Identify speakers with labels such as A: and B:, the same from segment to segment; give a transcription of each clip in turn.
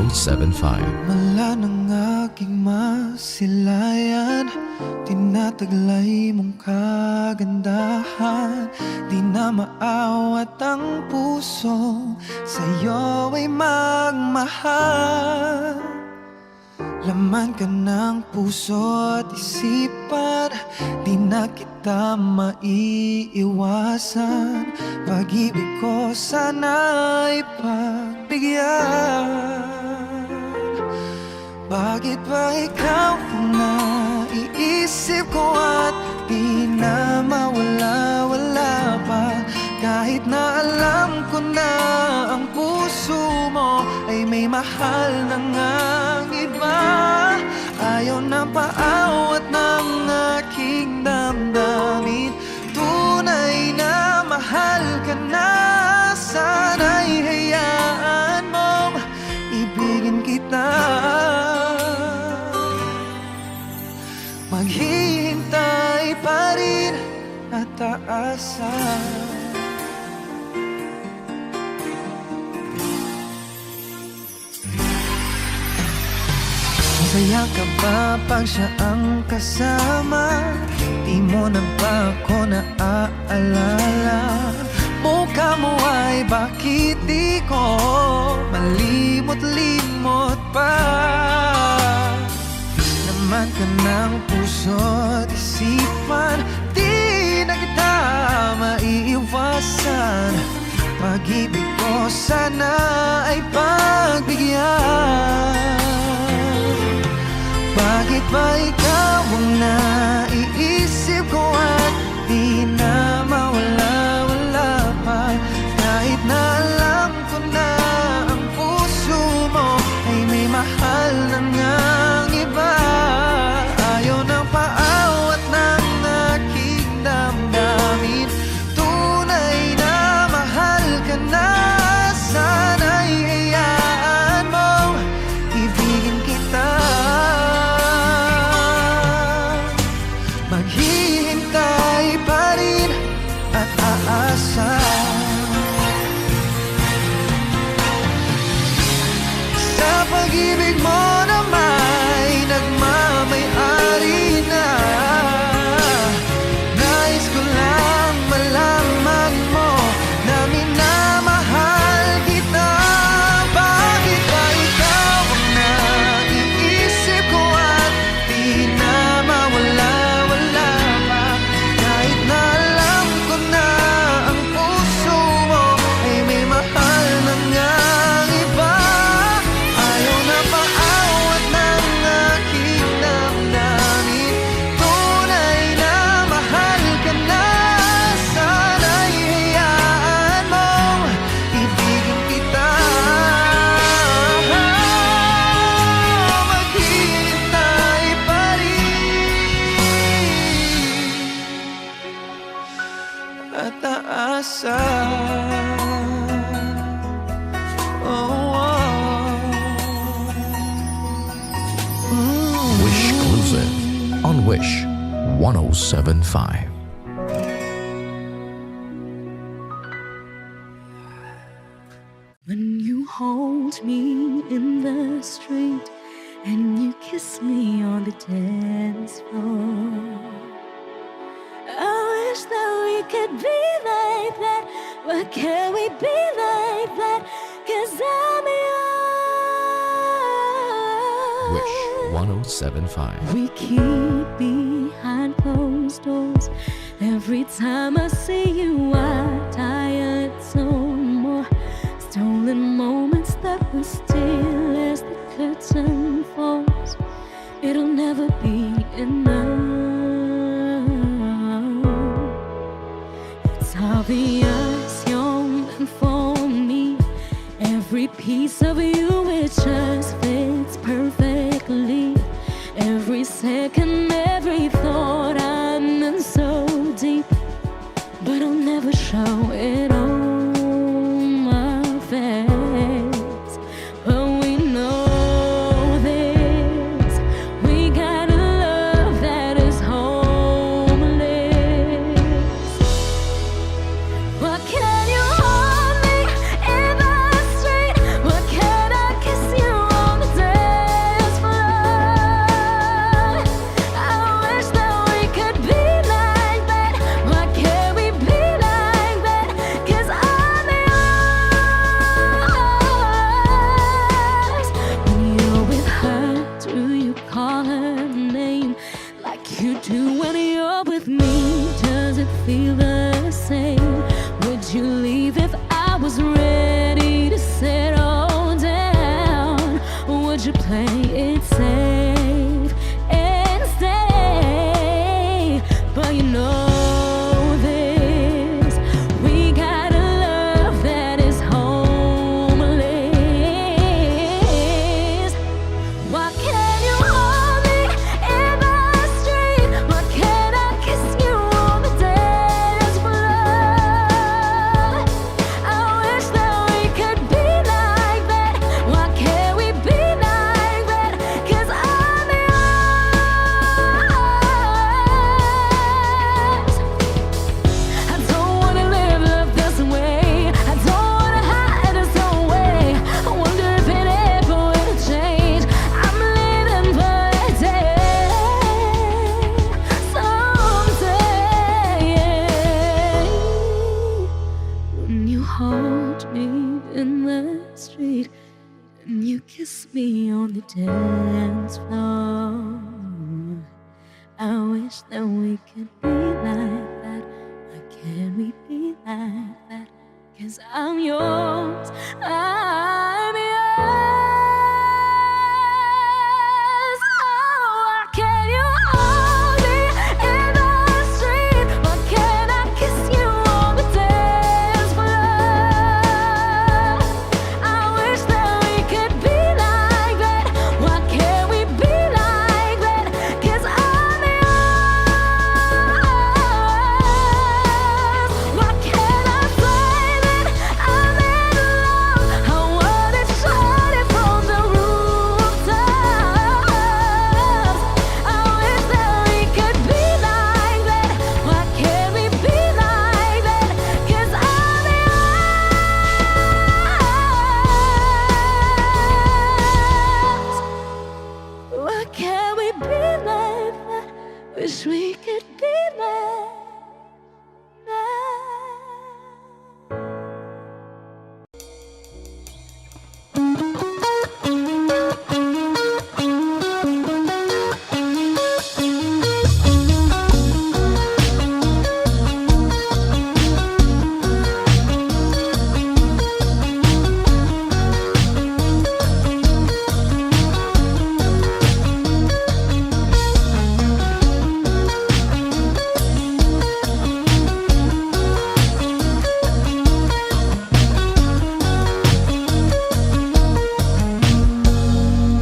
A: 1075.
B: Mala ng aking masilayan, tinataglay mong kagandahan. Di na maawat ang puso, sa'yo ay magmahal. Laman ka ng puso at isipan, di na kita maiiwasan. Pag-ibig ko sana'y pagbigyan. Bakit ba ikaw ang naiisip ko at di na mawala-wala pa? Kahit na alam ko na ang puso mo ay may mahal na ngang iba. Ayaw na paawat ng aking damdamin, tunay na mahal ka na. Sana'y hayaan mong ibigin kita. Maghihintay pa rin at aasa. Masaya ka ba pag siya ang kasama? Di mo na ba ako naaalala? Mukha mo ay bakit di ko malimot-limot pa? Laman ka ng puso at isipan, di na kita maiiwasan. Pag-ibig ko sana ay pagbigyan. Bakit ba ikaw ang naiisip ko at di na mawala-wala pa? Kahit na alam ko na ang puso mo ay may mahal na ngang iba. Ayaw na paawat ng aking damdamin, tunay na mahal ka na. Sana'y hayaan mong ibigin kita. Maghihintay pa rin at aasa. Sa pag-ibig mo na may nagmamay-ari na, nais ko lang malaman mo na minamahal kita. Bakit ba ikaw ang naiisip ko at di na mawala-wala pa? Kahit na alam ko na ang puso mo ay may mahal na ngang iba. Ayaw na paawat ng aking damdamin, tunay na mahal ka na. Sana'y hayaan mong ibigin kita. Maghihintay pa rin at aasa.
A: Wish Exclusive on Wish 1075.
C: When you hold me in the street and you kiss me on the dance floor, I wish that we could be like that. Why can't we be like that? 'Cause I'm yours.
A: Wish 1075.
C: We keep behind closed doors. Every time I see you, I tired some more. Stolen moments that we steal as the curtain falls. It'll never be enough. It's obvious you're meant for me. Every piece of you, it just fits perfectly. Every second, every thought, I'm in so deep, but I'll never show it on my face. But we know this, we got a love that is homeless. What can you hold me in the street? What can I kiss you on it safe and stay. But you know this, we got a love that is homeless. Why can't you hold me in the street? Why can't I kiss you on the dance floor? I wish that we could be like that. Why can't we be like that? 'Cause I'm yours. I don't wanna live this way. I don't wanna hide this away. I wonder if it ever will change. I'm living for a day, someday. When you hold me in the street and you kiss me on the dance floor, I wish that we could be like that. Why can't we be like that? 'Cause I'm yours, I'm yours. Oh, why can't you hold me in the street? Why can't I kiss you on the dance floor? I wish that we could be like that. Why can't we be like that? 'Cause I'm yours. Why can't I say that I'm in love? I wanna shout it from the rooftops. I wish that we could be like that. Why can't we be like that? 'Cause I'm yours. Why can't we be like that? Wish we could be like that.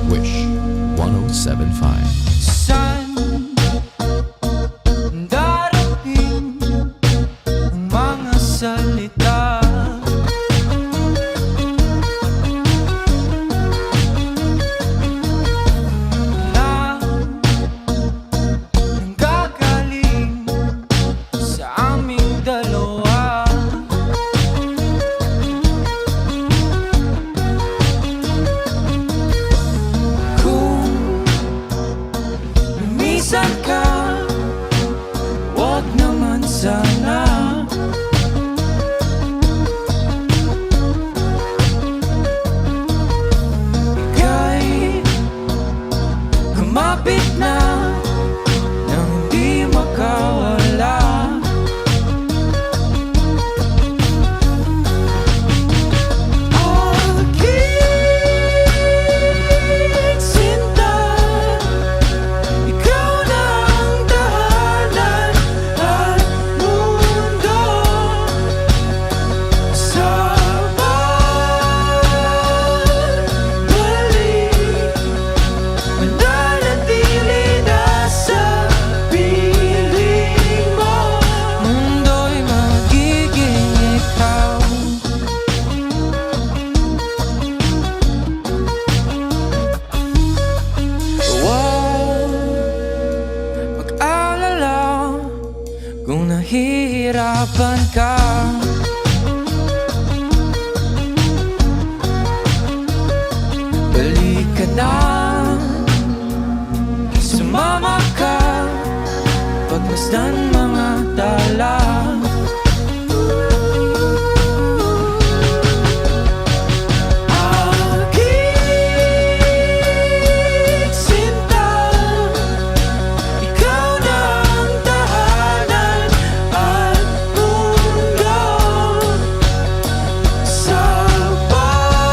A: Wish 1075.
B: Saan darating ang mga salita? Na nanggagaling sa aming dalawa. Kung lumisan ka, wag naman sana. Ika'y kumapit na nang hindi makawala. Aking sinta, ikaw na ang tahanan at mundo. Sa pagbalik, mananatili na sa piling mo. Mundo'y magiging ikaw. Huwag mag-alala kung nahihirapan ka. Balik ka na, sumama ka, pagmasdan mga tala. Aking sinta, ikaw na ang tahanan at mundo. Sa pagbalik,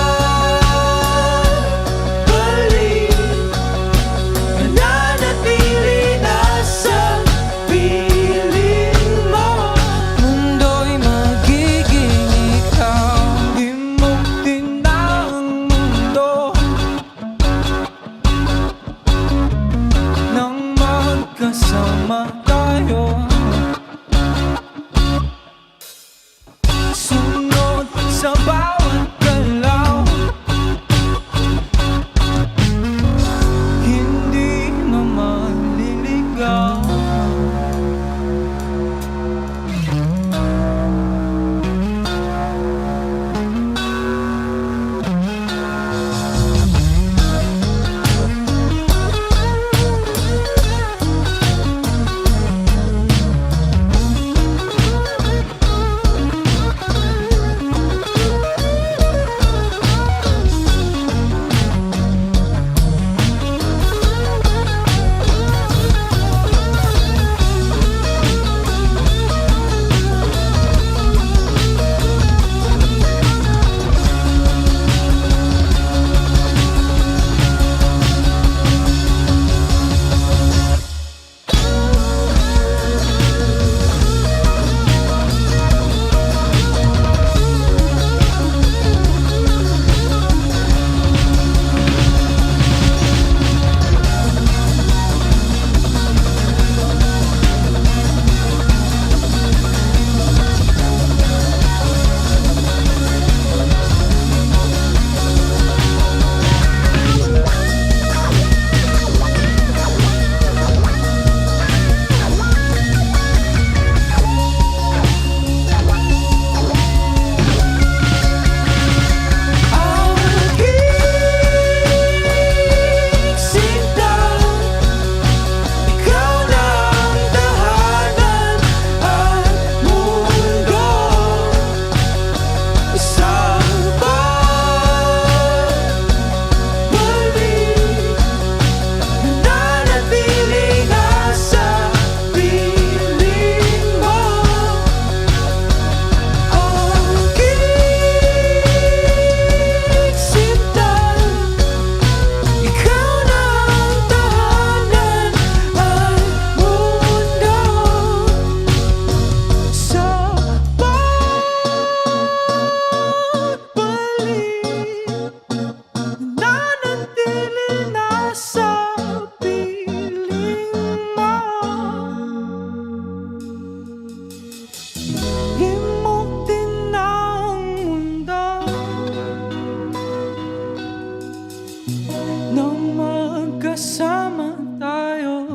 B: magkasama tayo.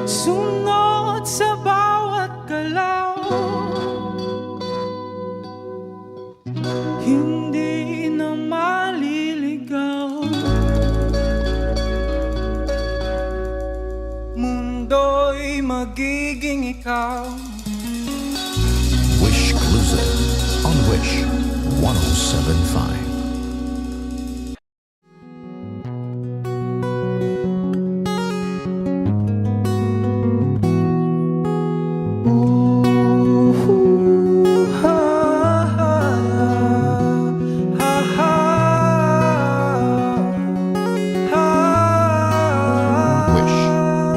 B: Sunod sa bawat galaw, hindi na maliligaw. Mundo'y magiging ikaw.
A: Wish Exclusive on Wish 1075. Wish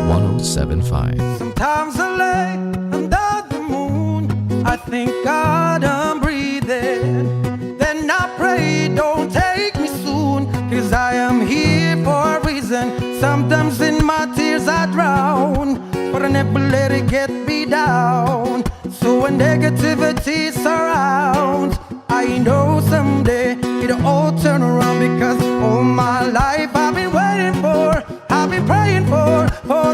A: 1075.
B: Sometimes I lay under the moon, I thank God I'm breathing. Then I pray, don't take me soon, 'cause I am here for a reason. Sometimes in my tears I drown, but I never let it get me down. So when negativity surrounds, I know someday it'll all turn around, because all my life I've been waiting for, I've been praying for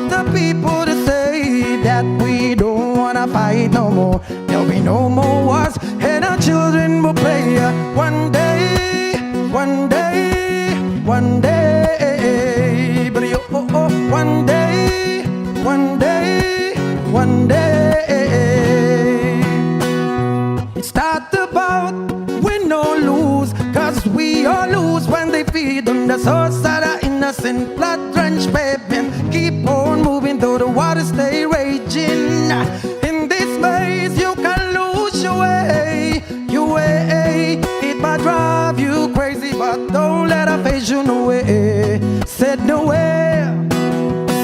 B: the people to say that we don't wanna fight no more. There'll be no more wars, and our children will play. One day, one day, one day, but one day, one day, one day. It's not about win or lose, 'cause we all lose when they feed on the source of our innocent blood-drenched baby. Keep on moving though the waters stay raging. In this maze you can lose your way, your way. It might drive you crazy, but don't let it phase you no way. Said no way.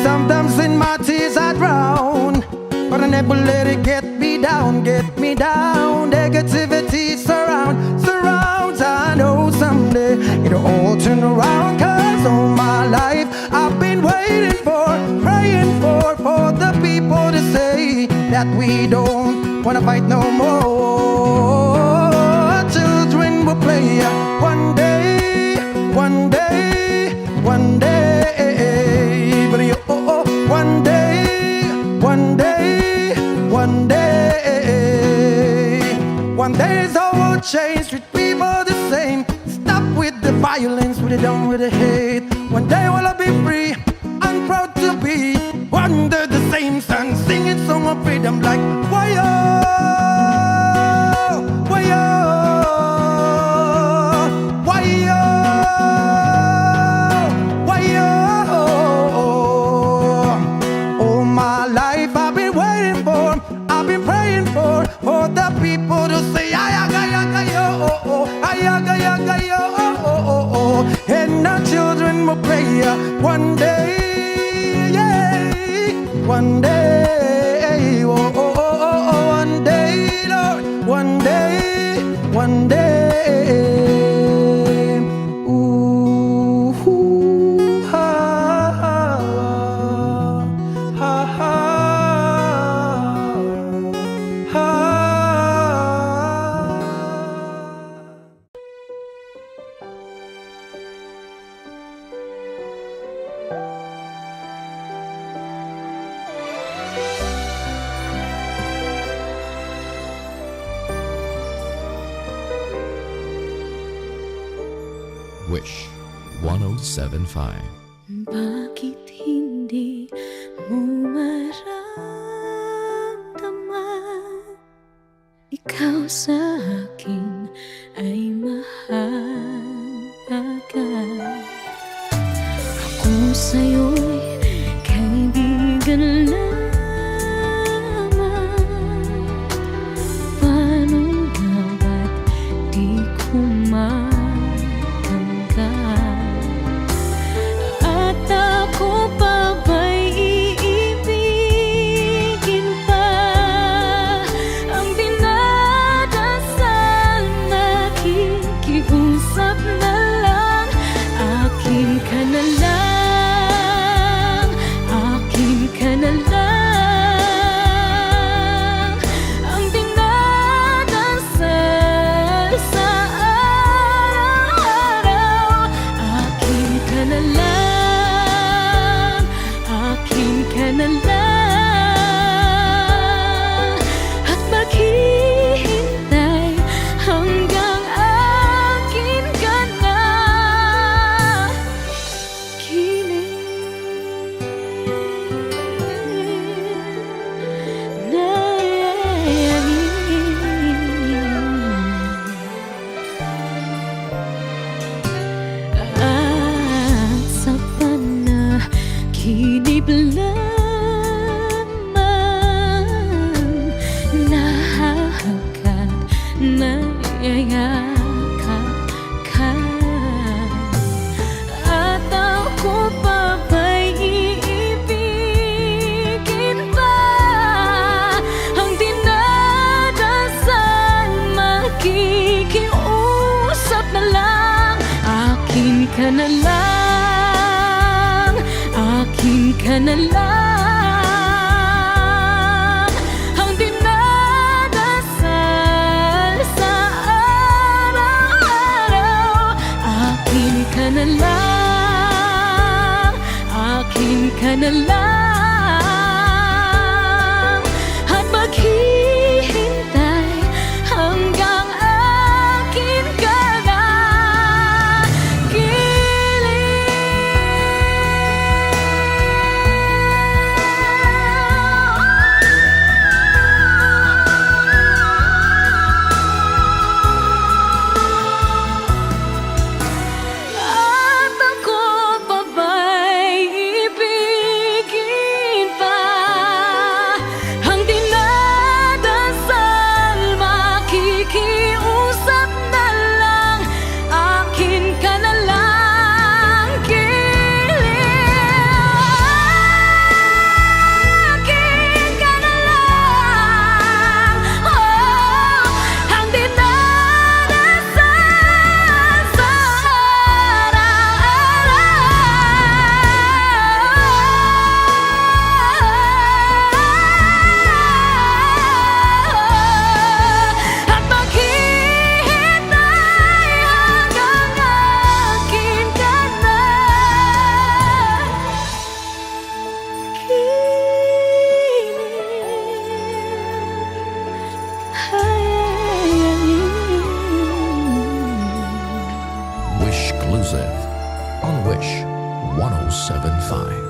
B: Sometimes in my tears I drown, but I never let it get me down, get me down. Negativity surrounds. I know someday it'll all turn around, 'cause all my life I've been waiting for, praying for the people to say that we don't wanna fight no more. Children will play one day, one day, one day, but one day, one day, one day. One day it's all will change, treat people the same. Stop with the violence, put it down with the hate. One day will I be free, I'm proud to be under the same sun, singing song of freedom like why-yo, why-yo, why-yo, why-yo. All my life I've been waiting for, I've been praying for the people to say ayaga-yaga-yo, ayaga-yaga-yo, and our children will play one day, yeah, one day, one day, Lord, one day, one day. Ooh, ha, ha, ha, ha, ha.
A: Wish 1075.
C: Bakit hindi mo maramdaman? Ikaw sa akin ay mahalaga. Ako sa'yo'y kaibigan lamang. Paano nga ba't di ko at ako pa ba'y iibigin pa? Ang dinadasal, nakikiusap na lang. Akin ka na lang, akin ka na lang. Ang dinadasal sa araw-araw Pag-inip lamang, nahahangkat, nayayakap ka. At ako pa ba'y iibigin pa? Ang dinadasal, makikiusap na lang. Akin ka na lang, akin ka na lang. Ang dinadasal sa araw-araw. Akin ka na lang, akin ka na lang. At maghihintay hanggang akin ka na At ako pa ba'y ibigin pa? Ang dinadasal, makikiusap na lang. Akin ka na lang, akin ka na lang. Oh, ang dinadasal sa araw-araw. At maghihintay hanggang akin ka na
A: Wish exclusive on Wish 1075.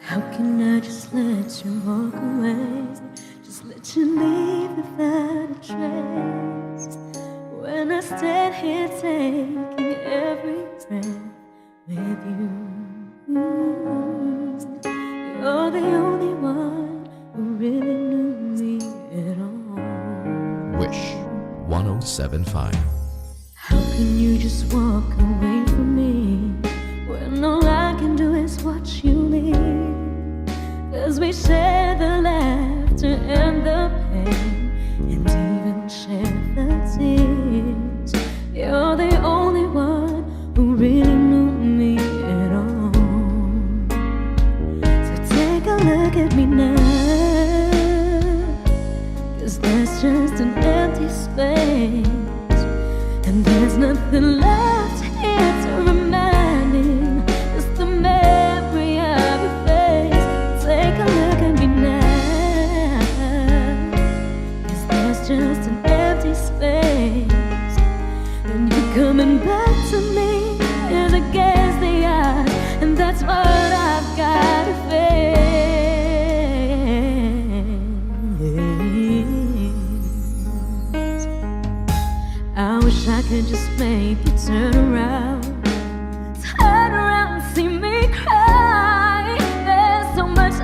C: How can I just let you walk away? Just let you leave without a trace. When I stand here taking every breath with you, you're the only one who really knew me at all.
A: Wish 1075.
C: How can you just walk away from me when all I can do is watch you leave? 'Cause we share the laughter and the pain, and even share the tears. You're the only one who really knew me at all. So take a look at me now, 'cause there's just an empty space, and there's nothing left here to remind me. Just the memory of your face. Take a look at me now, 'cause there's just an empty space, and you're coming back to me as against the odds, and that's what I've got to face. I wish I could just make you turn around and see me cry. There's so much I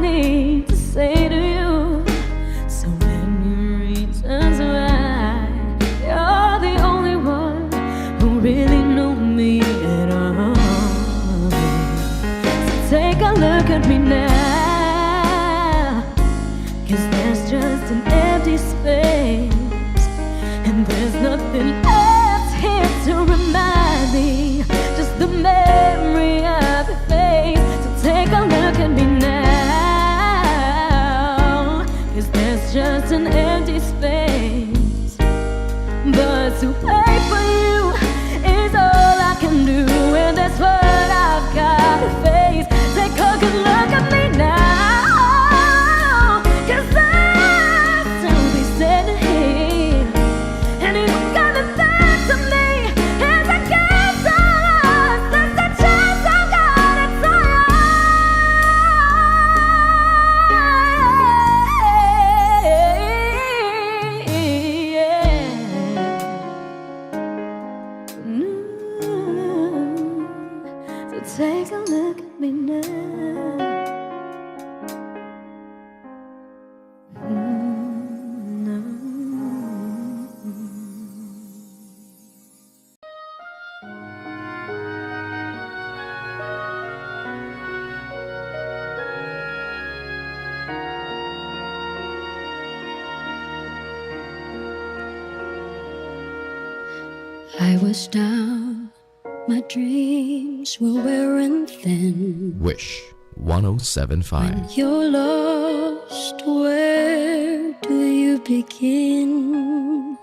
C: need to say to you, so many reasons why you're the only one who really knew me at all. So take a look at me now, 'cause there's just an empty space, and there's nothing left here to remind me. Take a look at me now. No. I was down, my dreams were wearing thin.
A: Wish 1075.
C: You're lost, where do you begin?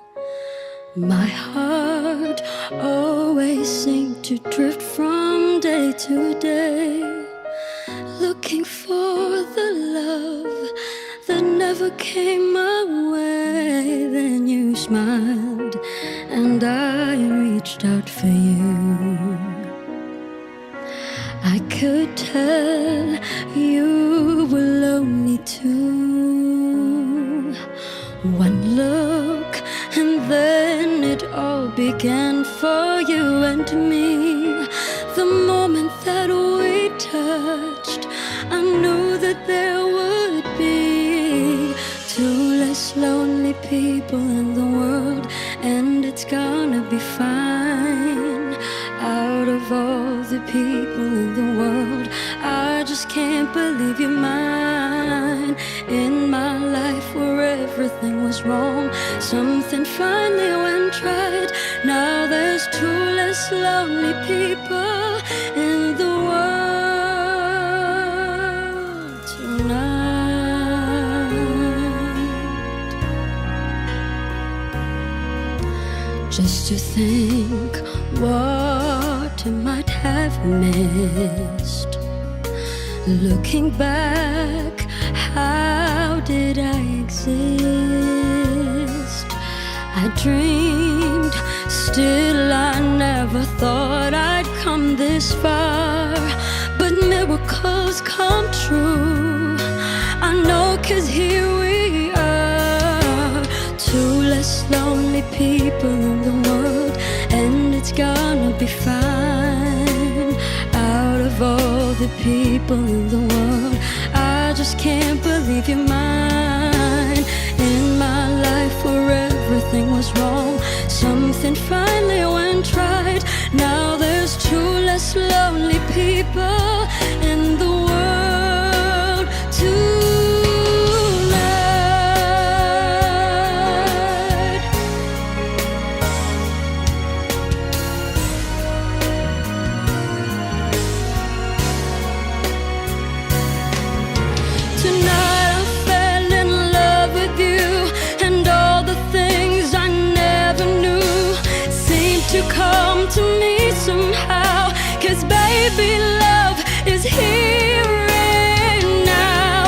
C: My heart always seemed to drift from day to day, looking for the love that never came my way. Then you smiled and I reached out for you. I could tell you were lonely too. One look and then it all began for you and me. The moment that we touched, I knew that there would be two less lonely people in the world, and it's gonna be fine. Out of all the people in the world, I just can't believe you're mine. In my life where everything was wrong, something finally went right. Now there's two less lonely people in the world tonight. Just to think what I might have missed. Looking back, how did I exist? I dreamed, still I never thought I'd come this far. But miracles come true, I know, 'cause here we are. Two less lonely people in the world, and it's gonna be fine. Out of all the people in the world, I just can't believe you're mine. In my life where everything was wrong, something finally went right. Now there's two less lonely people in the world tonight. Tonight I fell in love with you, and all the things I never knew seem to come to me somehow. 'Cause baby, love is here and now.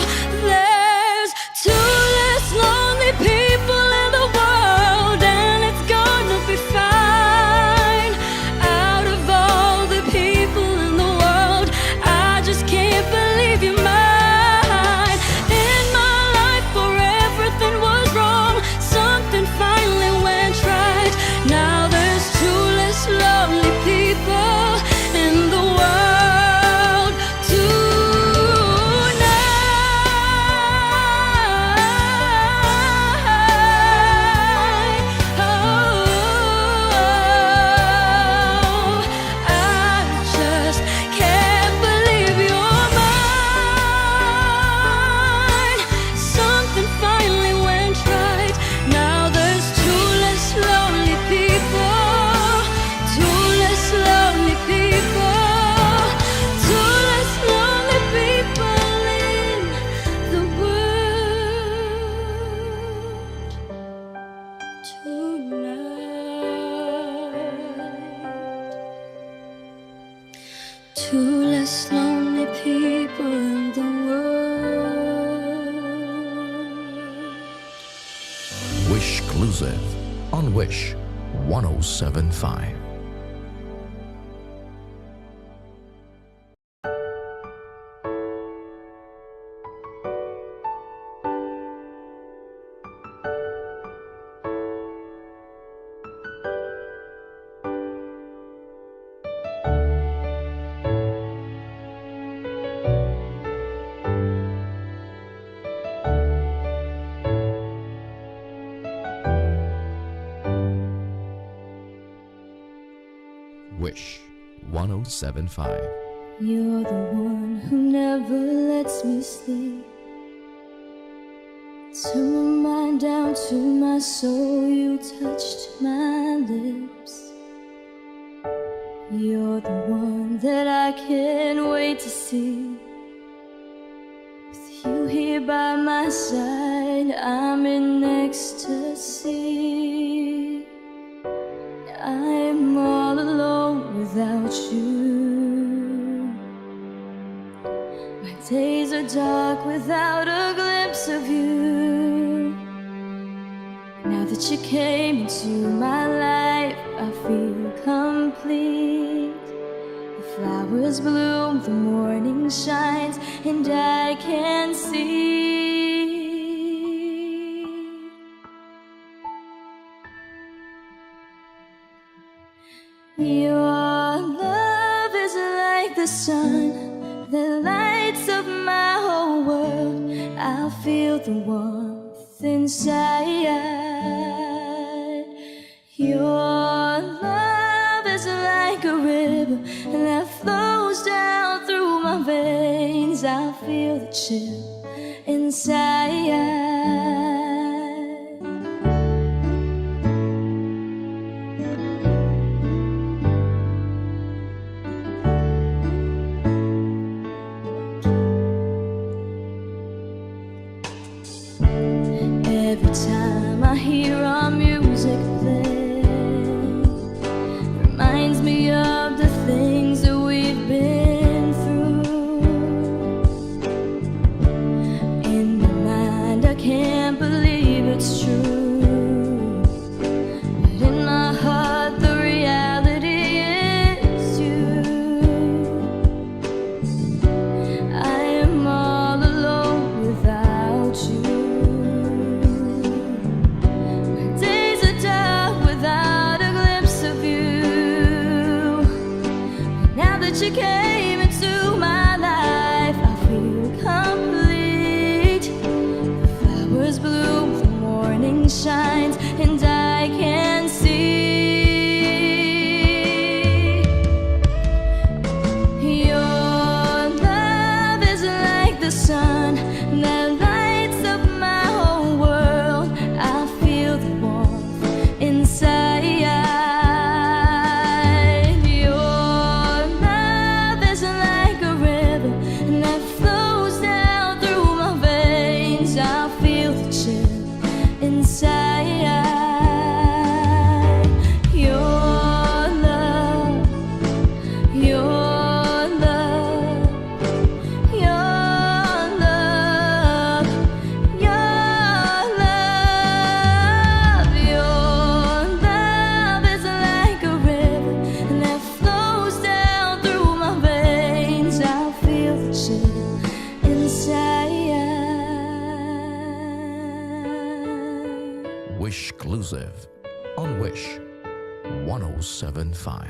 C: There's two less lonely people in the world, and it's gonna be fine. Out of all the people in the world, I just can't believe you're mine. In my life where everything was wrong, something finally went right. Now there's two less lonely people in the world tonight. Oh, I just can't believe you're mine. Something finally went right. Now there's two less lonely people. Two less lonely people. Two less lonely people in the world tonight. Two less lonely people in the world.
A: Wish Exclusive on Wish 1075. 1075.
C: You're the one who never lets me sleep. Turn my mind down to my soul, you touched my lips. You're the one that I can't wait to see. With you here by my side, I'm in ecstasy. I'm all alone without you. My days are dark without a glimpse of you. Now that you came into my life, I feel complete. The flowers bloom, the morning shines, and I can see. Your love is like the sun that lights up my whole world. I feel the warmth inside. Your love is like a river that flows down through my veins. I feel the chill inside. Every time I hear our music play, reminds me of the things that we've been through. In my mind, I can't believe it's true, but in my heart, the reality is you. I am all alone without you. You came into my life, I feel complete. The flowers bloom, the morning shines, and I can see. Your love is like the sun that lights up my whole world. I feel the warmth inside.
A: Wish Exclusive on Wish 1075.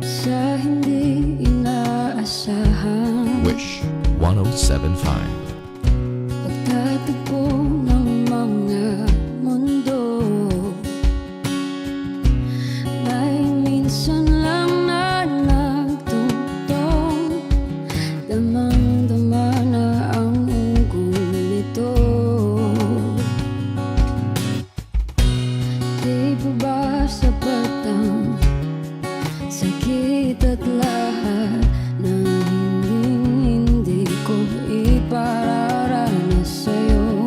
C: Sa hindi inaasahan,
A: Wish 1075.
C: pagtatagpo ng mga mundo, may minsan lang na nagtutong, damang-dama na ang ungkol nito. Di ba ba sapat ang sakit at lahat ng hindi ko ipararanas sa'yo?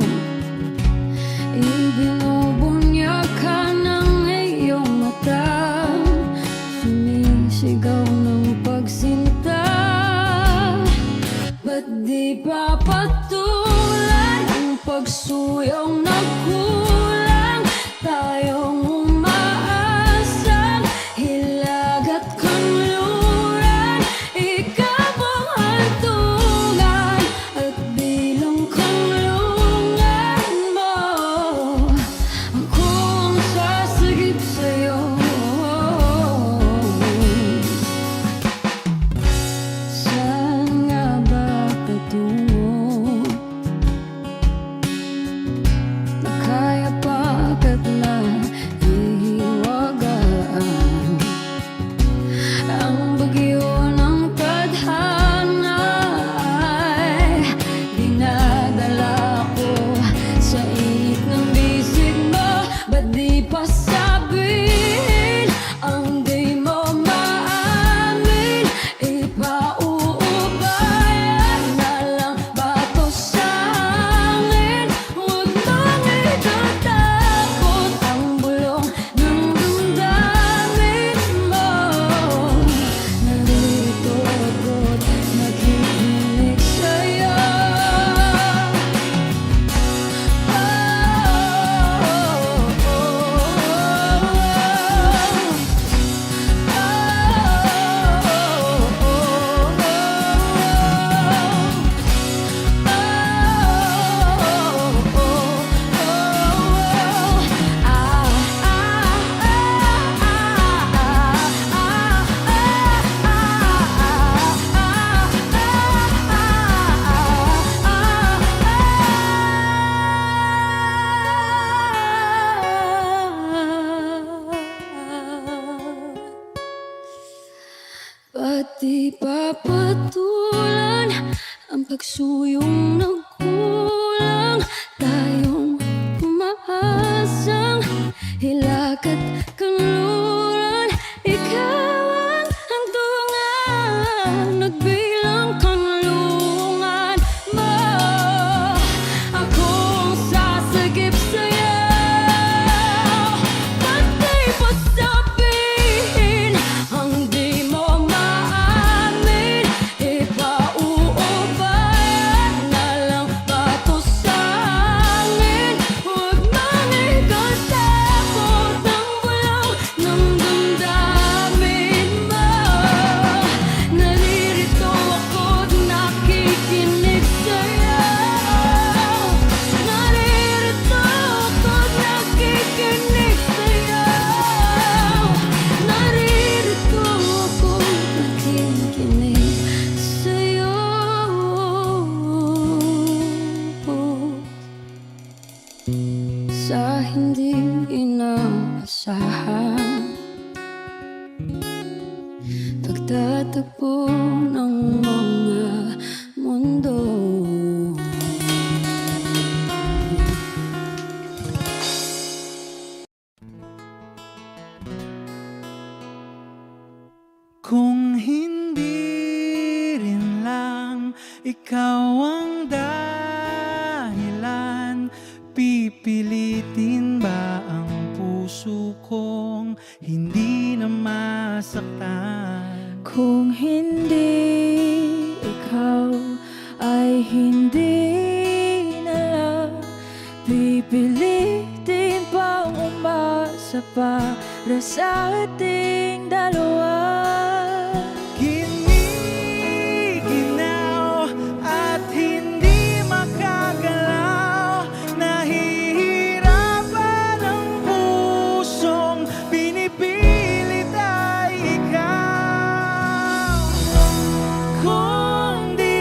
C: Ibinubunyag ka ng iyong mata, sumisigaw ng pagsinta. Ba't di papatulan ang pagsuyong nagkulang? Tayong umaasang hilag at kanluran, ikaw ang hantungan at bilang kanlungan mo. Ako ang sasagip sa'yo. Pati papatulan ang pagsuyong nagkulang, tayong umaasang hilakat kanluran. Ikaw ang hangtungan, nagbilang kanlungan mo. Akong sasagip sa'yo, pati pasabihin ang di mo maamin. Ipauubayan na lang ba to sa'kin? Huwag man ikatakot ng bulong ng damdamin mo. Naririto ako't nakikinig sa'yo. Naririto ako't nakikinig sa'yo. Naririto ako't nakikinig sa'yo. Sa hindi inaasahan, pagtatagpo ng mga mundo.
B: Kung hindi rin lang ikaw ang dahilan, pipilitin ba ang puso kong hindi na masaktan?
C: Kung hindi ikaw ay hindi na lang, pipilitin pang umasa para sa ating dalawa.
B: Giniginaw at hindi makagalaw, nahihirapan ang pusong pinipilit ay ikaw. Kung di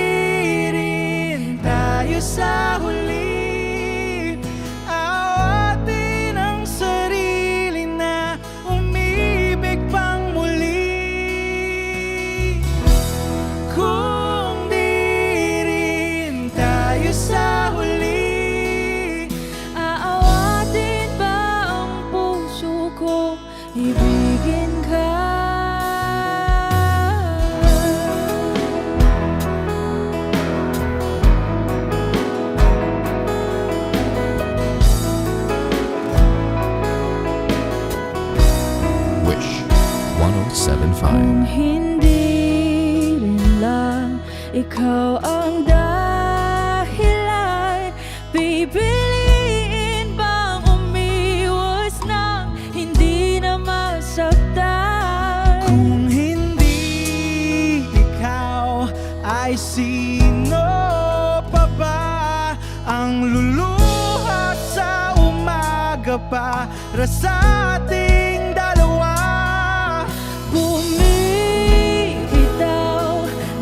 B: rin tayo sa huli, awatin ang sarili na umibig pang muli. Kung di rin tayo sa huli,
C: Aawatin ba ang puso ko, ibigin ka?
A: Wish 1075.
C: Kung hindi rin lang ikaw ang dahilan, pipiliin bang umiwas nang hindi na masaktan?
B: kung hindi ikaw, ay sino pa ba ang luluha sa umaga para sa ating dalawa?
C: Bumibitaw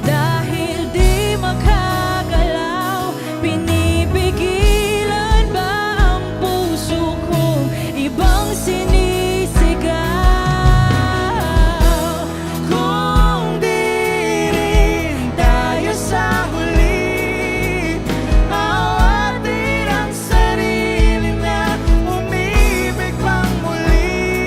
C: dahil di makagalaw, pinipigilan ba ang puso ko, ibang sinisigaw?
B: Kung di rin tayo sa huli, awatin ang sarili na umibig pang muli.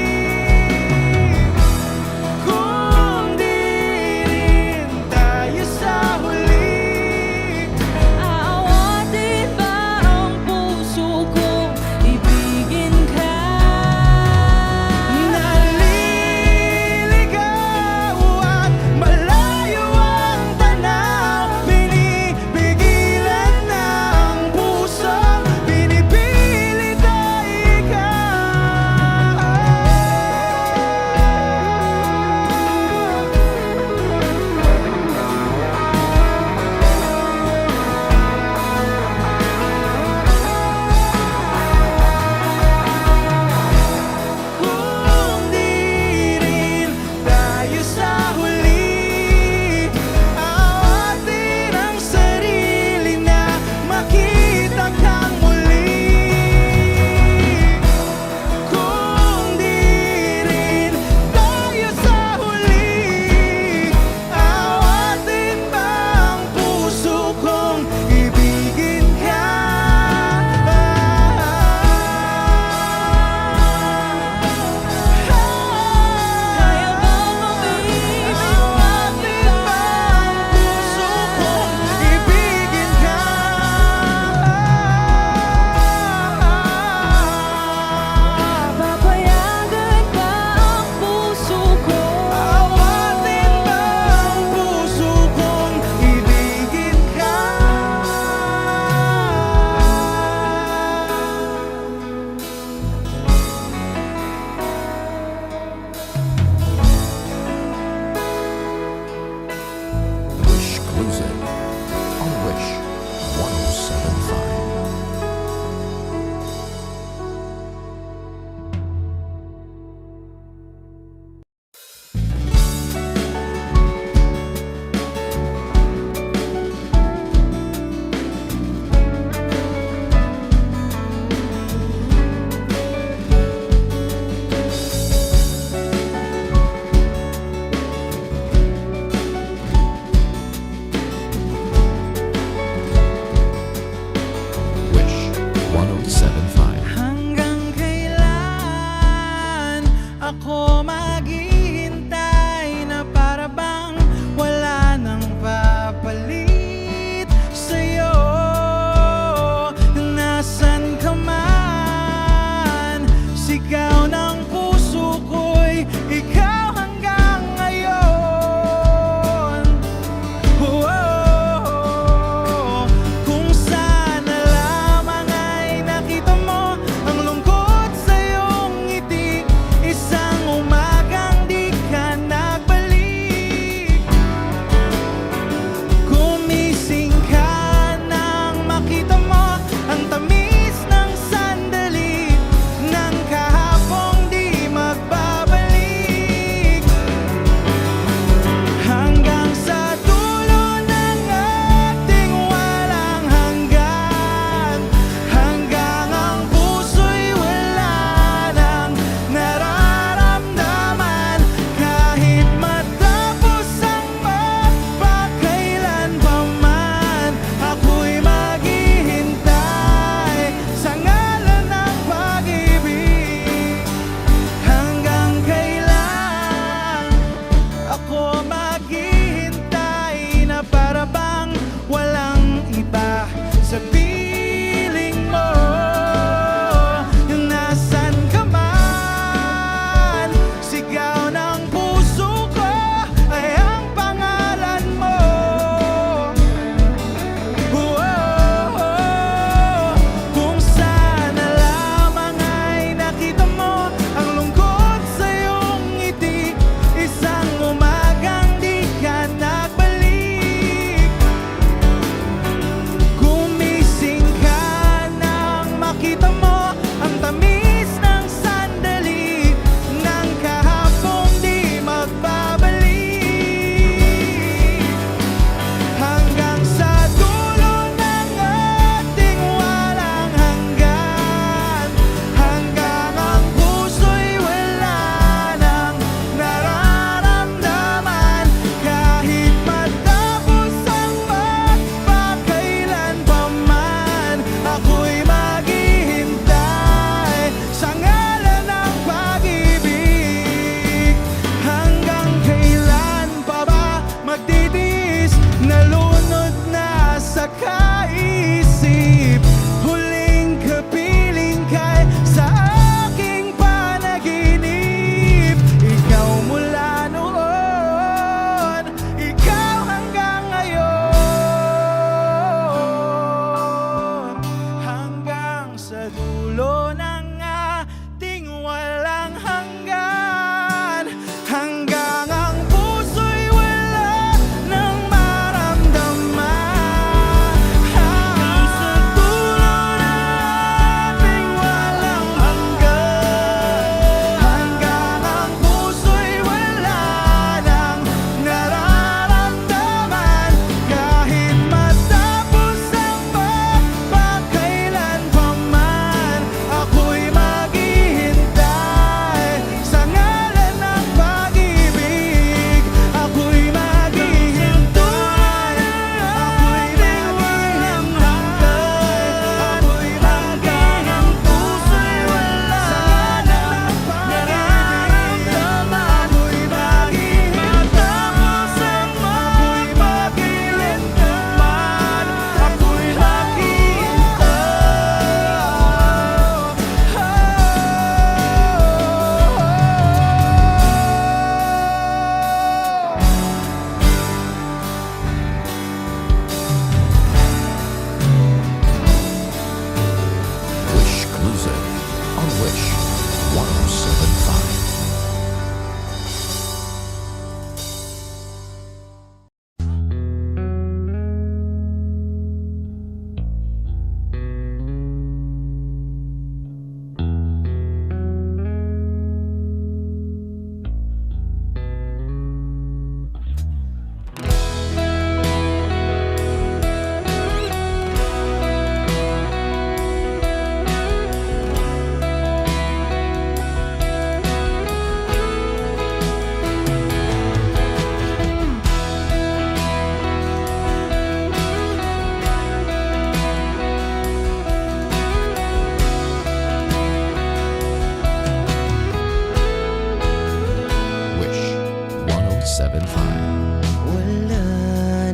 D: Wala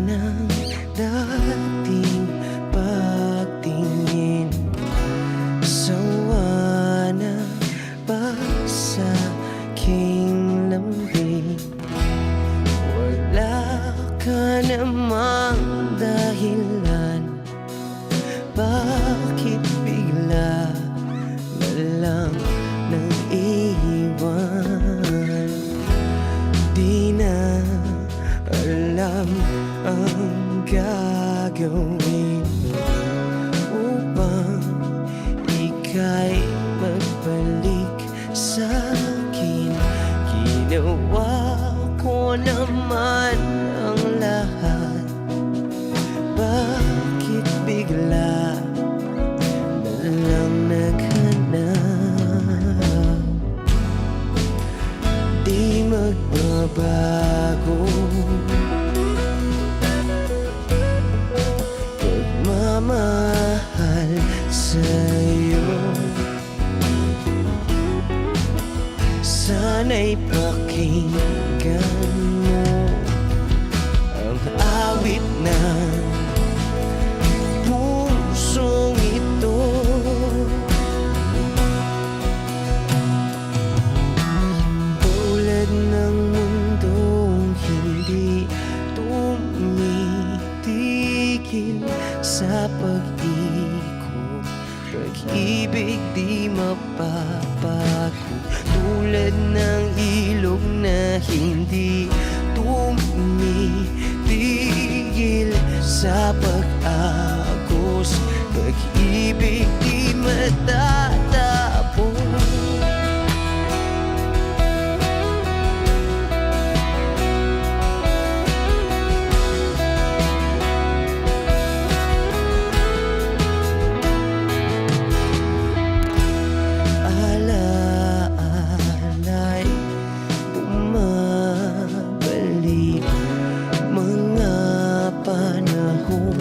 D: nang dating pagtingin, sawa na ba sa aking lambing? Wala ka namang dahilan, bakit bigla na lang nang iwan? Di na alam ang gagawin upang ika'y magbalik sa'kin. Ginawa ko naman ang lahat, bakit bigla na lang naghanap? Di magbabago pagmamahal sa'yo. Sana'y pakinggan mo ang awit ng pusong ito. Tulad ng mundong hindi tumitigil sa pag-ikot, pag-ibig di mapapago. Tulad ng ilog na hindi tumitigil sa pag-agos, pag-ibig di matatapos. Alaala'y bumabalik, mga panahon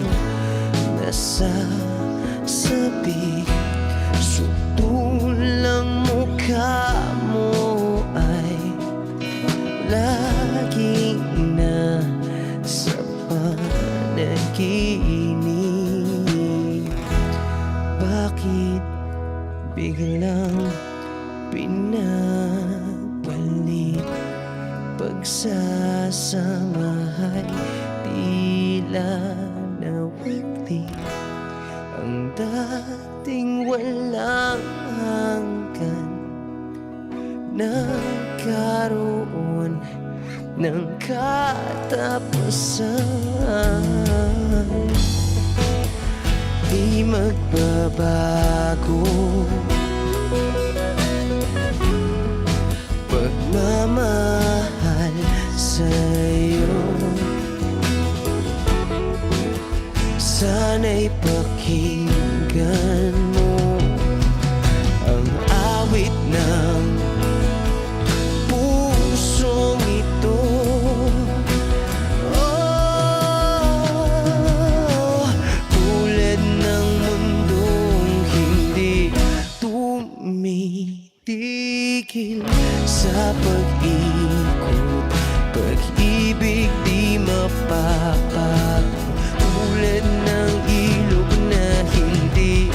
D: nasasabik. Sutulang mukha mo ay laging nasa panaginip. Bakit biglang pinabalik? Pagsasamahay tila nawagli, ang dating walang hanggan nagkaroon ng katapusan. Di magbabago pagmamahal sa'yo. Sana'y pakinggan mo ang awit ng pusong ito. Oh, tulad ng mundong hindi tumitigil sa pag-ikot, pag-ibig di mapapago. Tulad ng ilog na hindi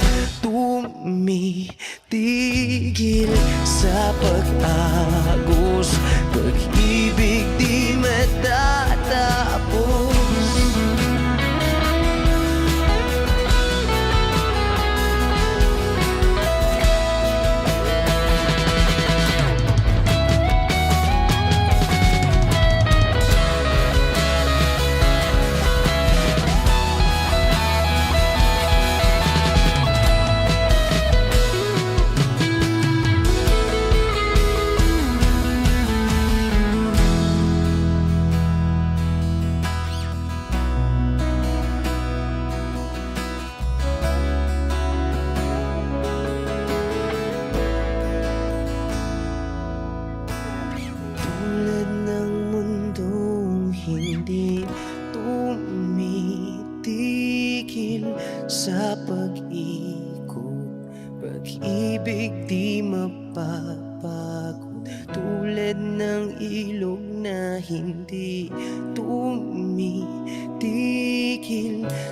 D: na hindi tumitigil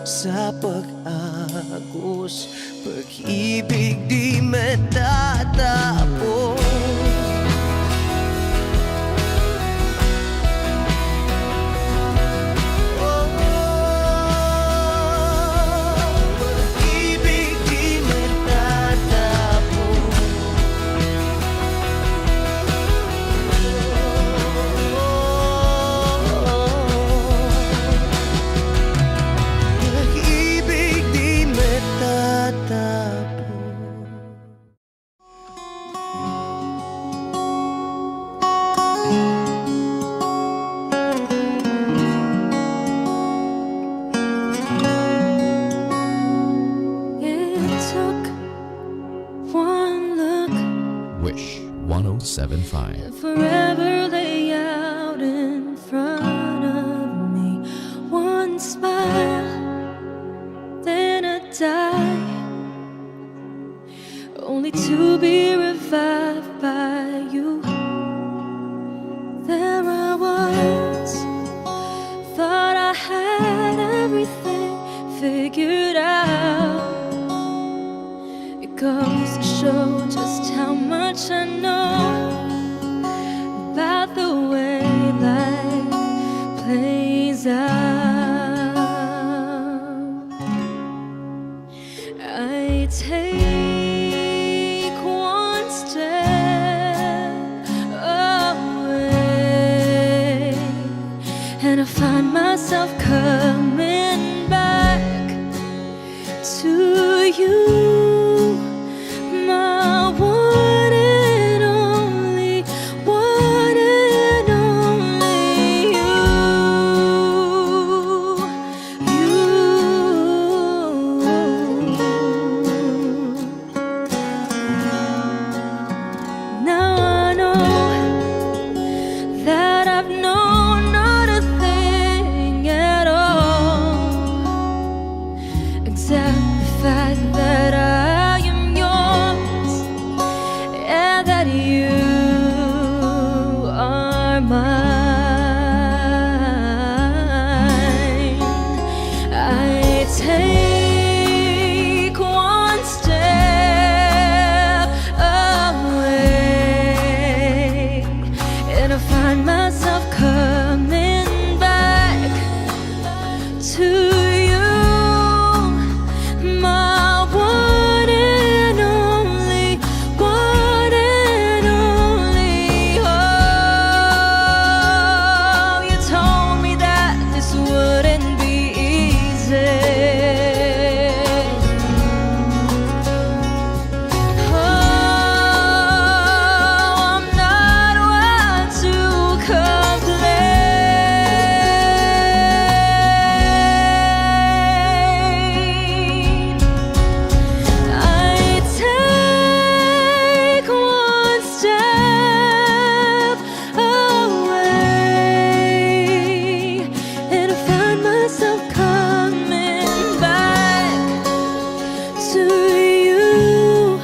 D: sa pag-agos, pag-ibig di matatapos.
C: It took one look
A: Wish 1075.
C: forever lay out in front of me. One smile, then a die, only to be revived by you. There I was, thought I had everything figured out. It goes to show just how much I know about the way life plays out. I take one step away, and I find myself coming back to you. My one and only, one and only you. Now I know that I've known not a thing at all, except the fact that I am yours and that you are mine. I take one step away, and I find myself coming back to you. My one and only, one and only. Oh, you told me that this wouldn't be easy. Oh, I'm not one to complain. I take one step away, and I find myself coming back to you.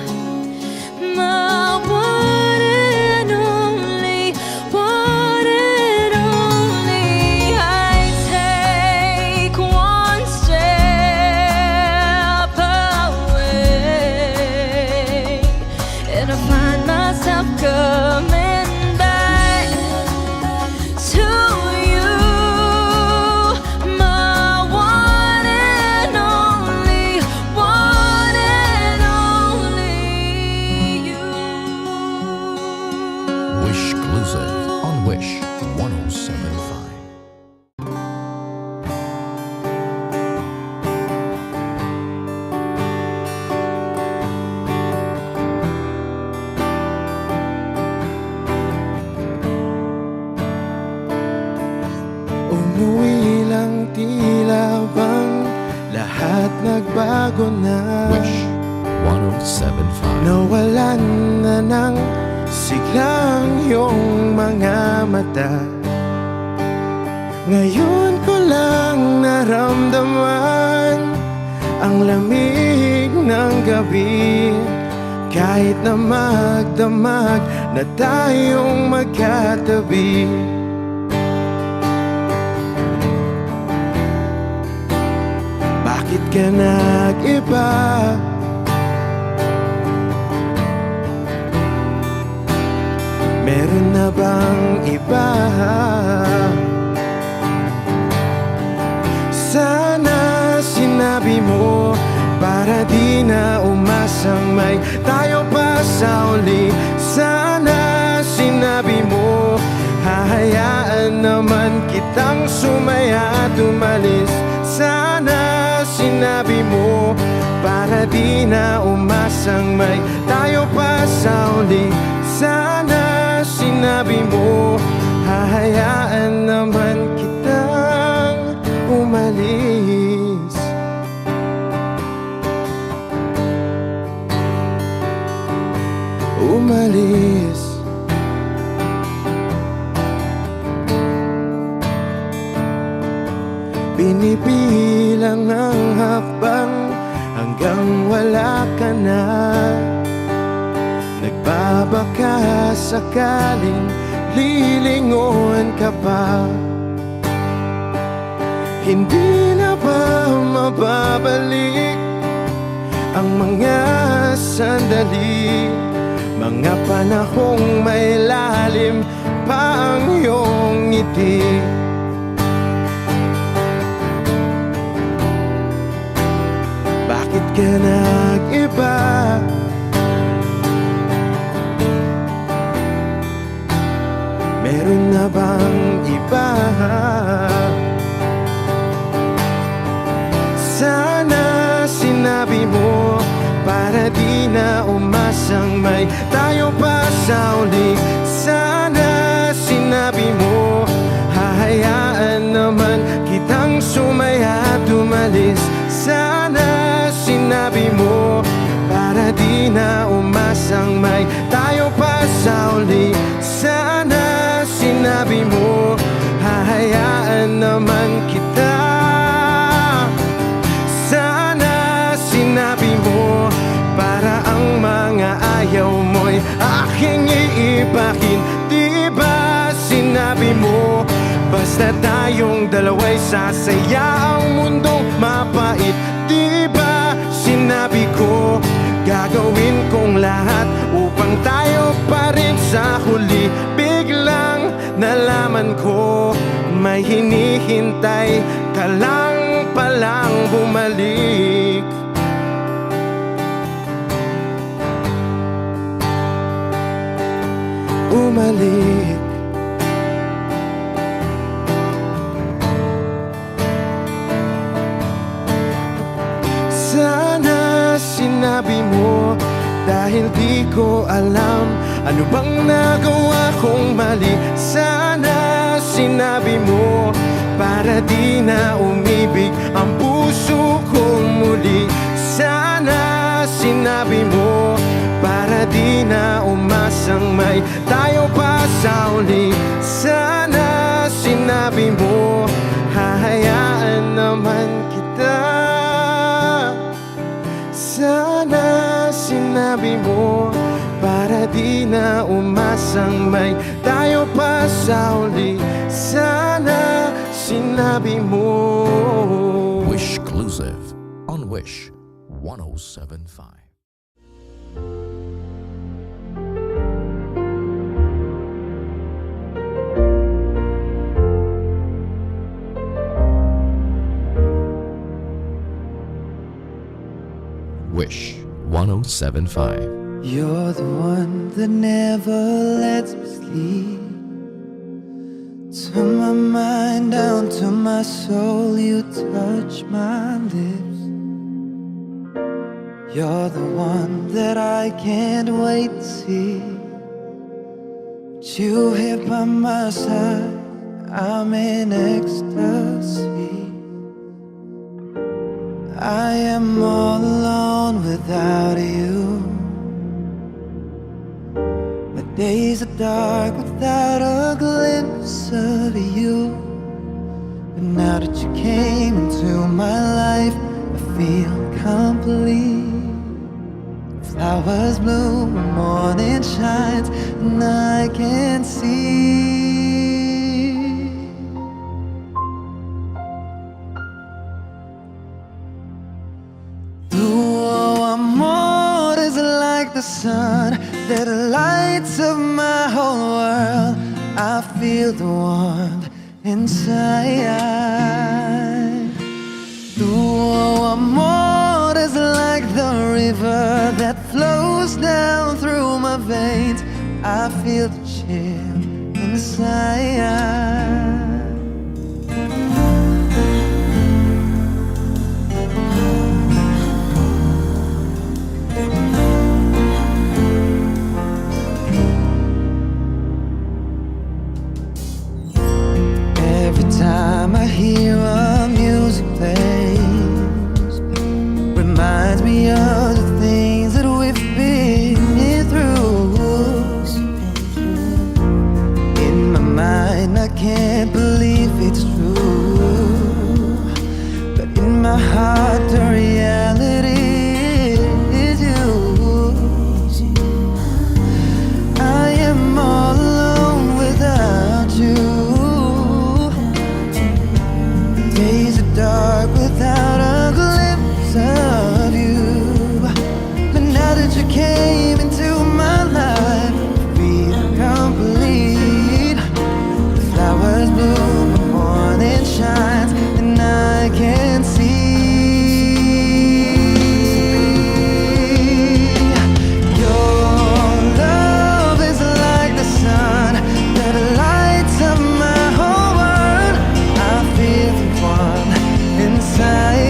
C: My one and only, one and only. I take one step away, and I find myself coming back to you. My one and only, one and only you.
A: Wish exclusive on Wish 1075.
E: Umuwi lang tila bang lahat nagbago na.
A: Wish 1075.
E: Nawalan na ng siglang iyong mga mata. Ngayon ko lang naramdaman ang lamig ng gabi, kahit na magdamag na tayong magkatabi. ka nag-iba? Meron na bang iba? Sana sinabi mo para di na umasang may tayo pa sa uli. Sana sinabi mo hahayaan naman kitang sumaya at umalis. Sana sinabi mo para di na umasang may tayo pa sa uli. Sana sinabi mo hahayaan naman kitang umalis. Umalis. Binibilang ang hakbang hanggang wala ka na. Nagbabaka sakaling lilingon ka pa. Hindi na ba mababalik ang mga sandali, mga panahong may lalim pa ang iyong ngiti? Bakit ka nag-iba? Meron na bang iba? Sana sinabi mo para di na umasang may tayo pa sa uli. Sana sinabi mo hahayaan naman kitang sumaya at umalis. Sana sinabi mo para di na umasang may tayo pa sa uli. Sana sinabi mo hahayaan naman kita. Sana sinabi mo para ang mga ayaw mo'y aking iibahin. Di ba sinabi mo basta tayong dalawa'y sasaya ang mundong mapait? Di ba sinabi ko gagawin kong lahat upang tayo pa rin sa huli? Biglang nalaman ko may hinihintay ka lang palang bumalik. Umalik. Sana sinabi mo dahil di ko alam ano bang nagawa kong mali. Sana sinabi mo para di na umibig ang puso kong muli. Sana sinabi mo para di na umasang may tayo pa sa uli. Sana sinabi mo hahayaan naman kita. Sana sinabi mo para di na umasang may tayo pa sa uli. Sana sinabi mo.
A: Wish Exclusive on Wish 107.5. Wish 107.5.
B: You're the one that never lets me sleep. Turn my mind down to my soul, you touch my lips. You're the one that I can't wait to see. With you here by my side, I'm in ecstasy. I am all alone without you. My days are dark without a glimpse of you. But now that you came into my life, I feel complete. Flowers bloom, morning shines, and I can see. sun that lights up my whole world. I feel the warmth inside. Tu amor is like the river that flows down through my veins. I feel the chill inside. Every time I hear our music plays, reminds me of the things that we've been through. In my mind, I can't believe it's true, but in my heart, the reality is you. I am all alone without you. Days are dark without a glimpse of you, but now that you came into my life, feel complete. The flowers bloom, the morning shines, and I can see your love is like the sun that lights up my whole world. I feel the warmth inside.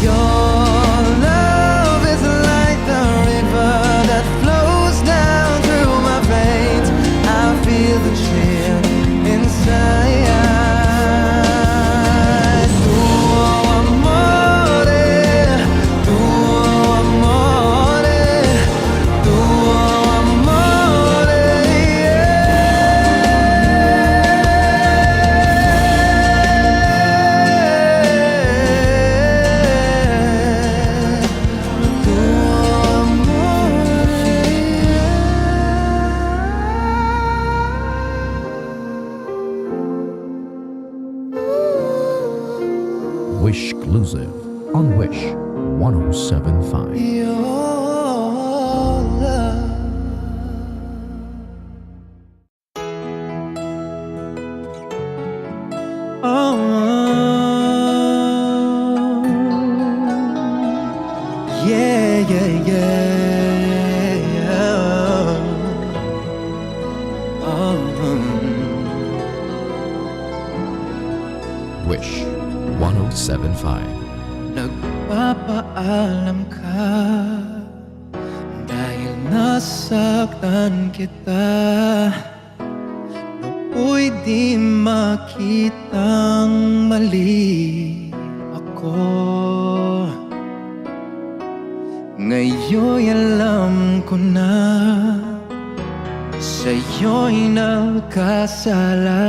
B: Your love is like the river that flows down through my veins. I feel the chill inside. Tuo amore, tuo amore, tuo amore,
A: Wish Exclusive on Wish 1075.
B: your love. Yeah, yeah, yeah.
A: Wish 1075.
B: Nagpapaalam ka dahil nasaktan kita. Nooy di makitang mali ako. Ngayon'y alam ko na sa'yo'y nagkasala.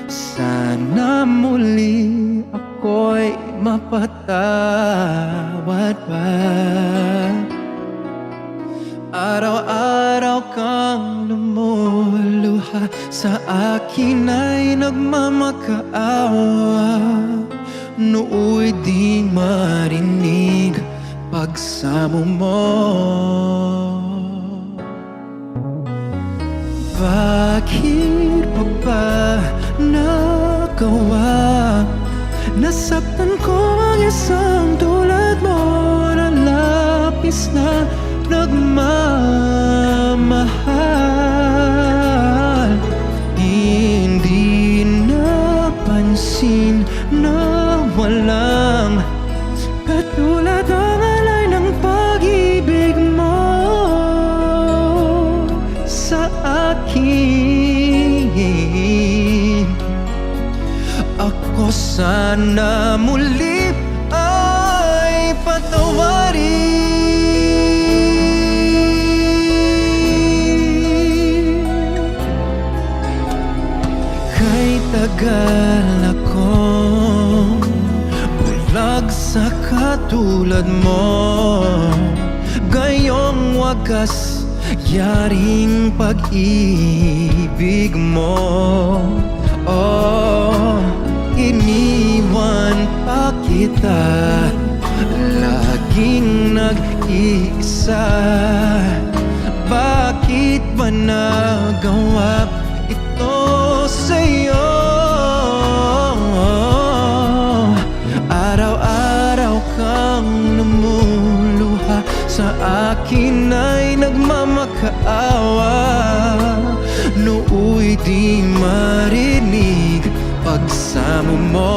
B: Sana muli ako'y mapatawad pa. Araw-araw kang lumuluha, sa akin ay nagmamakaawa. Nooy di marinig pagsamo mo. Bakit pa ba nagawa? Nasaktan ko ang isang tulad mo na lapis na nagmamahal. Hindi napansin na walang katulad ang alay ng pag-ibig mo sa akin. Ako sana muli ay patawarin. Kay tagal akong bulag sa katulad mo, gayong wagas yaring pag-ibig mo. Oh, iniwan pa kita, laging nag-iisa. Bakit ba nagawa ito sa'yo? Araw-araw kang namuluha, sa akin ay nagmamakaawa. Nooy di marinig pagsamo mo.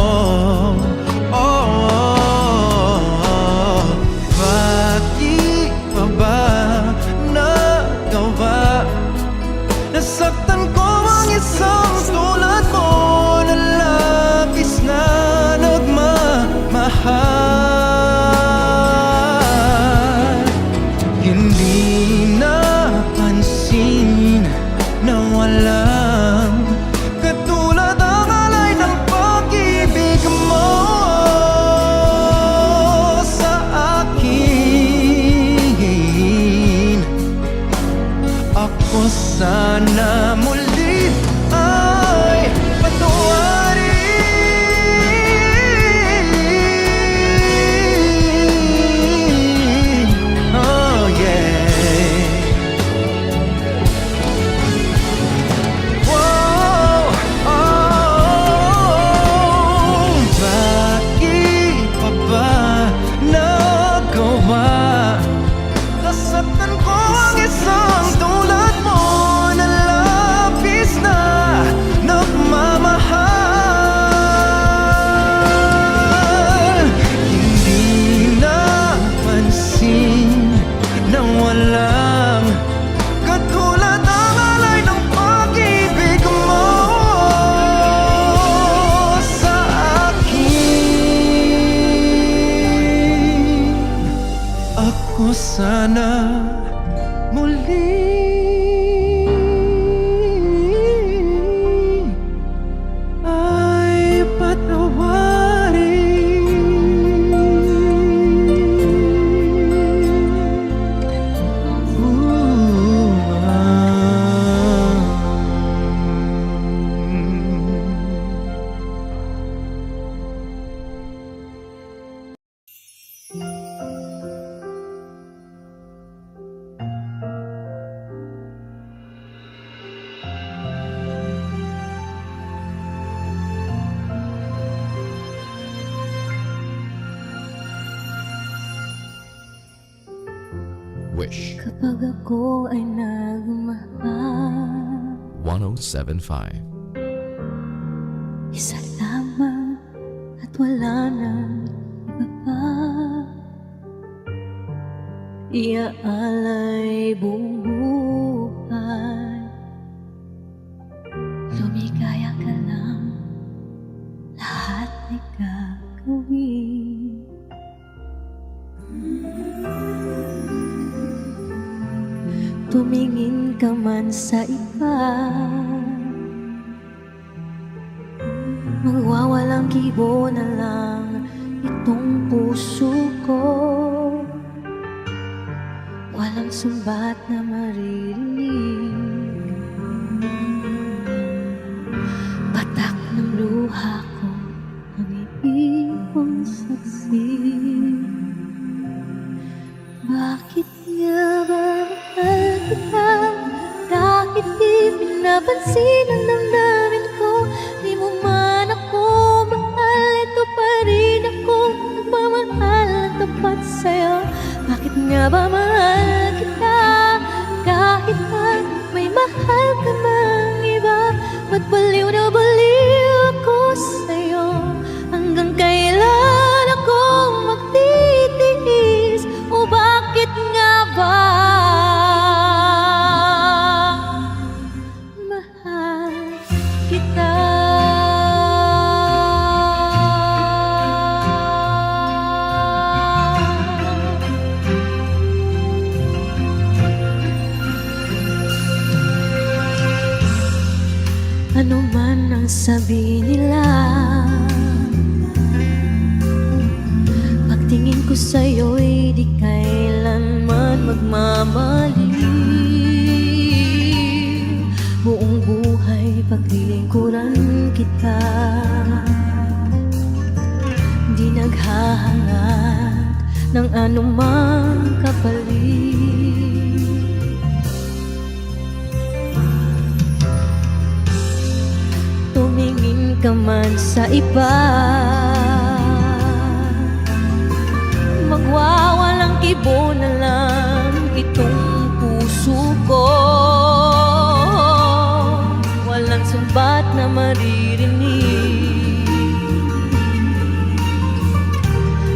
B: Bakit pa ba nagawa? Nasaktan ko ang isang tulad mo na labis na nagmamahal. Hindi napansin na walang katulad ang alay ng pag-ibig mo sa akin. Ako sana muli ay patawarin. Oh yeah. Wow, oh, bakit pa ba nagawa? Nasaktan ko ang isang tulad mo na labis na nagmamahal. Hindi napansin na walang katulad ang alay ng pag-ibig mo sa akin. Ako sana muli ay patawarin.
A: Wish
C: Kapag ako ay nagmahal,
A: 1075.
C: isa lamang at wala nang iba pa. Iaalay buong buhay, lumigaya ka lang, lahat ay gagawin. Tumingin ka man sa iba, magwawalang kibo na lang itong puso ko. Walang sumbat na maririnig, patak ng luha ko ang iibang saksi. Bakit nga ba mahal kita? Kahit di pinapansin ang damdamin ko, di mo man ako mahal, ito pa rin ako nagmamahal ng tapat sa'yo. Bakit nga ba mahal kita? Kahit pa may mahal ka mang iba, ba't baliw na baliw ako sa'yo? Hanggang kailan ako magtitiis? O bakit nga ba mahal kita? Ano man ang sabi nila, pagtingin ko sa'yo'y di kailanman magmamali. Buong buhay paglilingkuran kita, di naghahangad ng anumang kapalit. ka man sa iba, magwawalang kibo na lang itong puso ko. Walang sumbat na maririnig,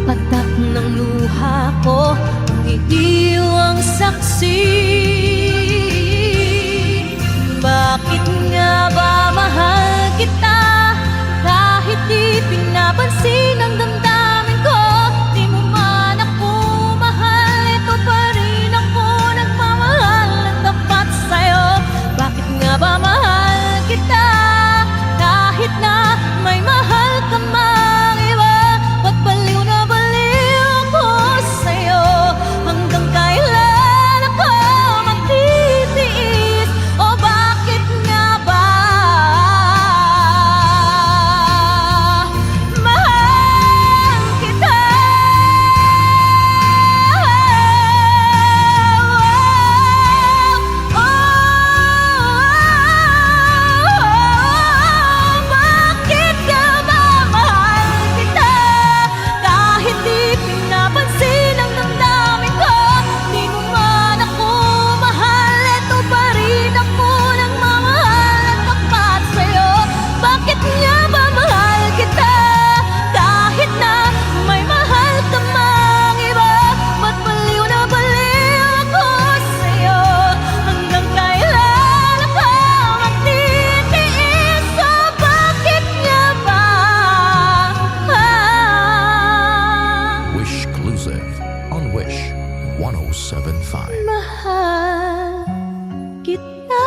C: patak ng luha ko ang iniwang saksi. Bakit nga ba mahal kita kahit di pinapansin ang damdamin ko? Di mo man ako mahal, ito pa rin ako nagmamahal ng tapat sa'yo. Bakit nga ba mahal kita kahit na may mahal ka mang iba? Ba't baliw na baliw ako sa'yo? Hanggang kailan ako magtitiis? O bakit nga ba mahal kita? Bakit nga ba mahal kita kahit di pinapansin ang damdamin ko? Di mo man ako mahal, ito pa rin ako nagmamahal at tapat sa'yo. Bakit nga ba mahal kita kahit na may mahal ka mang iba? Ba't baliw na baliw ako sa'yo? Hanggang kailan ako magtitiis? O bakit nga ba?
A: Wish Exclusive on Wish 1075.
C: Mahal kita.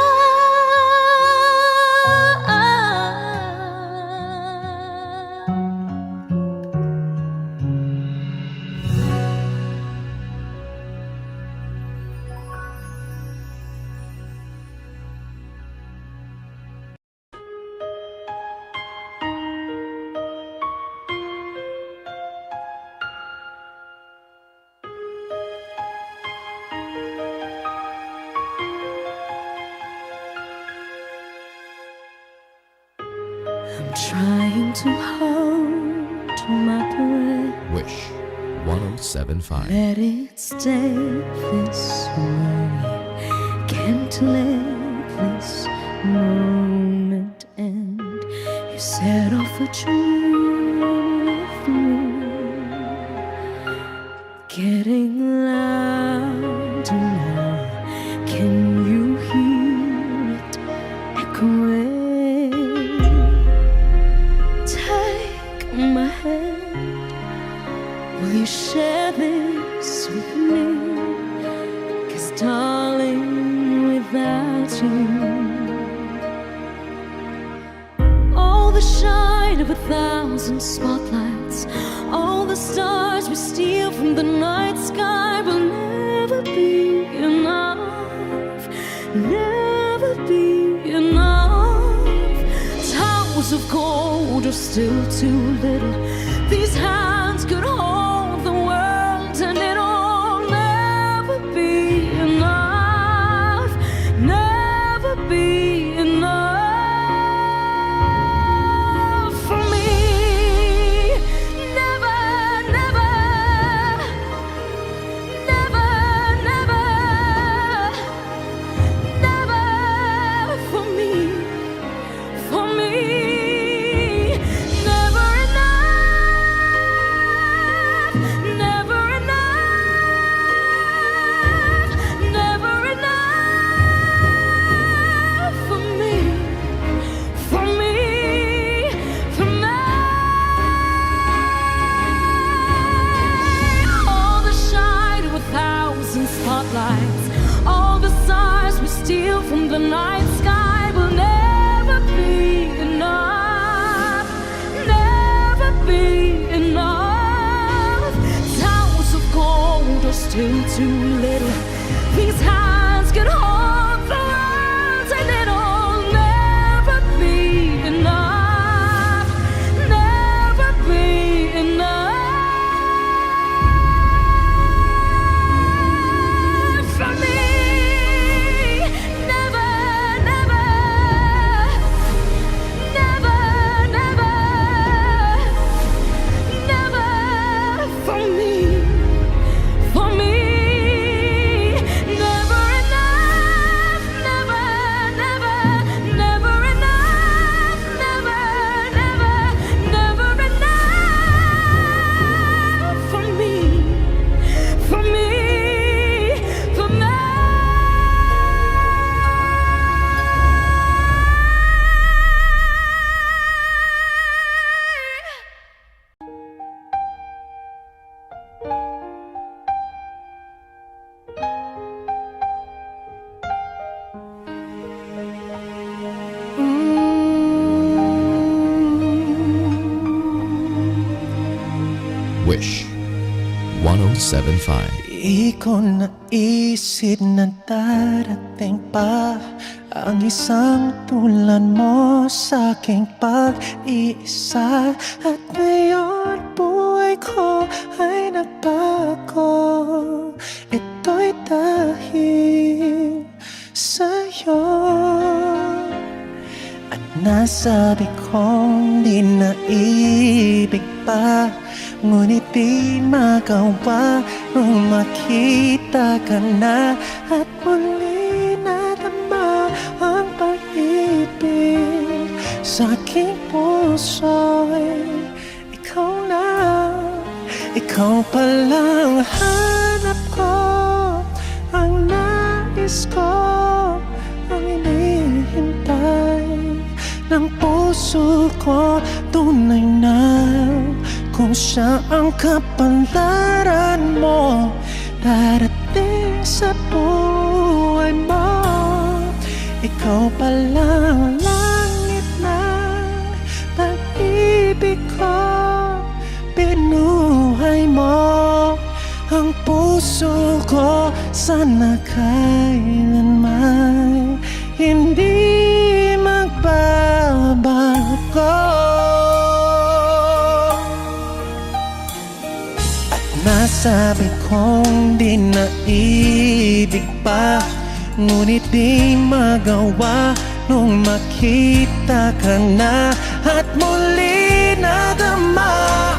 C: I'm trying to hold my breath.
A: Wish 1075.
C: Let it stay this way. Can't let this moment end. You set off a dream with me, getting louder now. Can you hear it echoing? Take my hand. Will you share this with me? 'Cause darling, without you, all the shine of 1,000 spotlights, all the stars we steal from the night sky will never be enough, never be enough. Towers of gold are still too little. These hands could hold the world, and it'll never be enough, never be enough for me. Never, never, never, never, never for me, for me. Never enough.
A: Wish 1075.
D: Di ko naisip na darating pa ang isang tulad mo sa aking pag-iisa. At ngayon buhay ko ay nagbago. Ito'y dahil sa'yo. At nasabi kong di naibig pa, ngunit di magawa nung makita ka na. At muli nadama ang pag-ibig sa aking puso'y ikaw na. Ikaw palang hanap ko, ang nais ko, ang hinihintay ng puso ko. Tunay na kung siya ang kapalaran mo, darating sa buhay mo. Ikaw palang langit ng pag-ibig ko, binuhay mo ang puso ko. Sana kailanman hindi magbabago. Nasabi kong di naibig pa, ngunit di magawa nung makita ka na. At muli nadama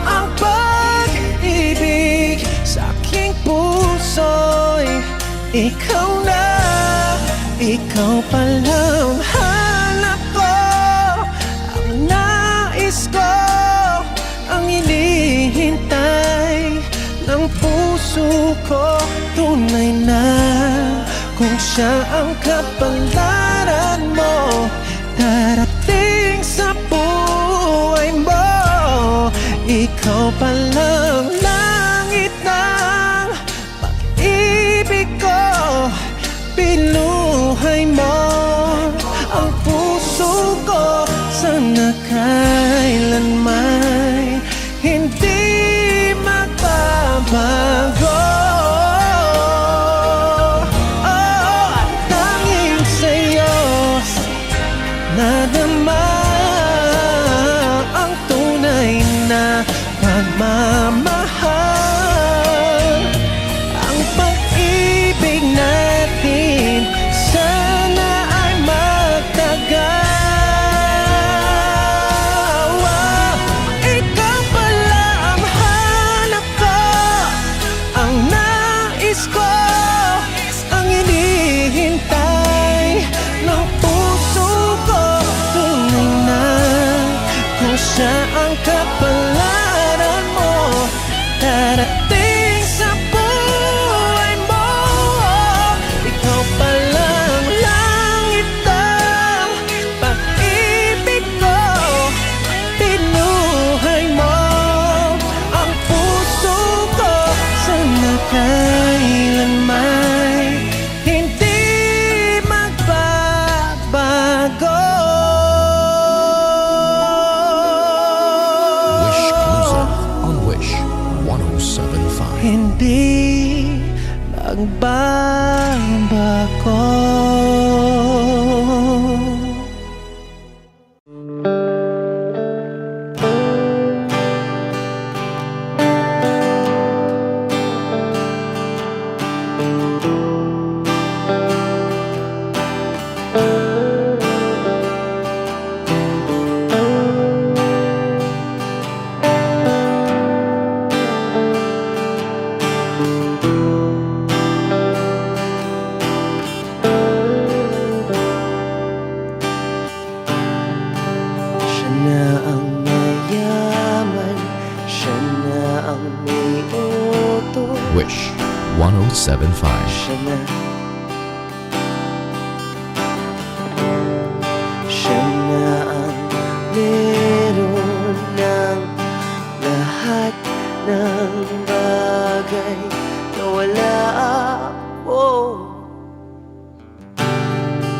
D: ang pag-ibig sa aking puso'y ikaw na. Ikaw palang hanap ko, ang nais ko, ang hinihintay ng puso ko. Tunay na kung siya ang kapalaran mo, darating sa buhay mo. Ikaw palang langit ng pag-ibig ko, binuhay mo ang puso ko. Sana kailanman hindi magbabago. At tanging sa'yo nadama ang tunay na pagmamahal. Ang pag-ibig natin sana ay magtagal. Ikaw pala ang hanap ko, ang nais ko, ang hinihintay ng puso ko. Tunay na kung siya ang kapalaran mo, darating sa buhay mo. Ikaw palang langit ng pag-ibig ko, binuhay mo ang puso ko. Sana kailanman hindi magbabago.
A: Wish Cruiser on Wish 1075.
D: Hindi magbabago. Siya na ang mayaman, siya na ang may utos.
A: Wish 1075.
D: Siya na, siya na ang meron ng lahat ng bagay na wala ako.